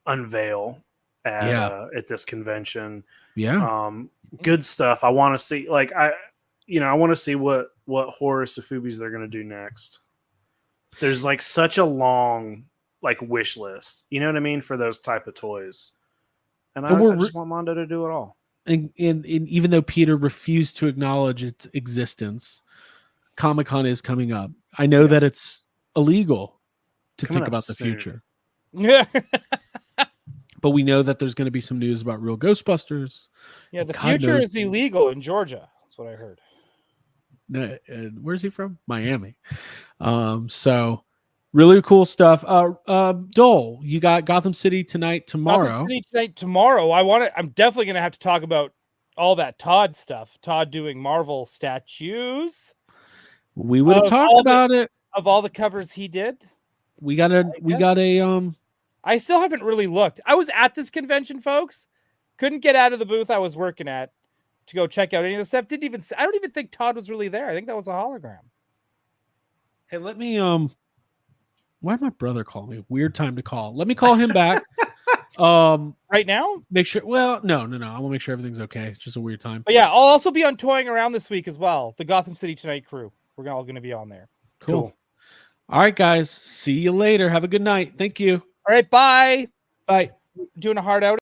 unveil at this convention. Yeah. Good stuff. I want to see, I want to see what horror sofubis they're going to do next. There's like such a long wish list, you know what I mean, for those type of toys, and I just want Mondo to do it all. And even though Peter refused to acknowledge its existence, Comic-Con is coming up. I know that it's illegal to think about the future, yeah. but we know that there's going to be some news about real Ghostbusters. Yeah, the God future knows- is illegal in Georgia. That's what I heard. Where's he from? Miami. So really cool stuff. Dole, you got Gotham City tonight, tomorrow. Tomorrow. I'm definitely gonna have to talk about all that Todd stuff. Todd doing Marvel statues. We would have talked about it. Of all the covers he did. We got a I still haven't really looked. I was at this convention, folks. Couldn't get out of the booth I was working at to go check out any of the stuff. I don't even think Todd was really there. I think that was a hologram. Hey, let me why did my brother call me? Weird time to call. Let me call him back. Right now? Make sure. Well, no. I want to make sure everything's okay. It's just a weird time. But yeah, I'll also be on Toying Around this week as well. The Gotham City Tonight crew. We're all going to be on there. Cool. All right, guys. See you later. Have a good night. Thank you. All right. Bye. Bye. Doing a hard out.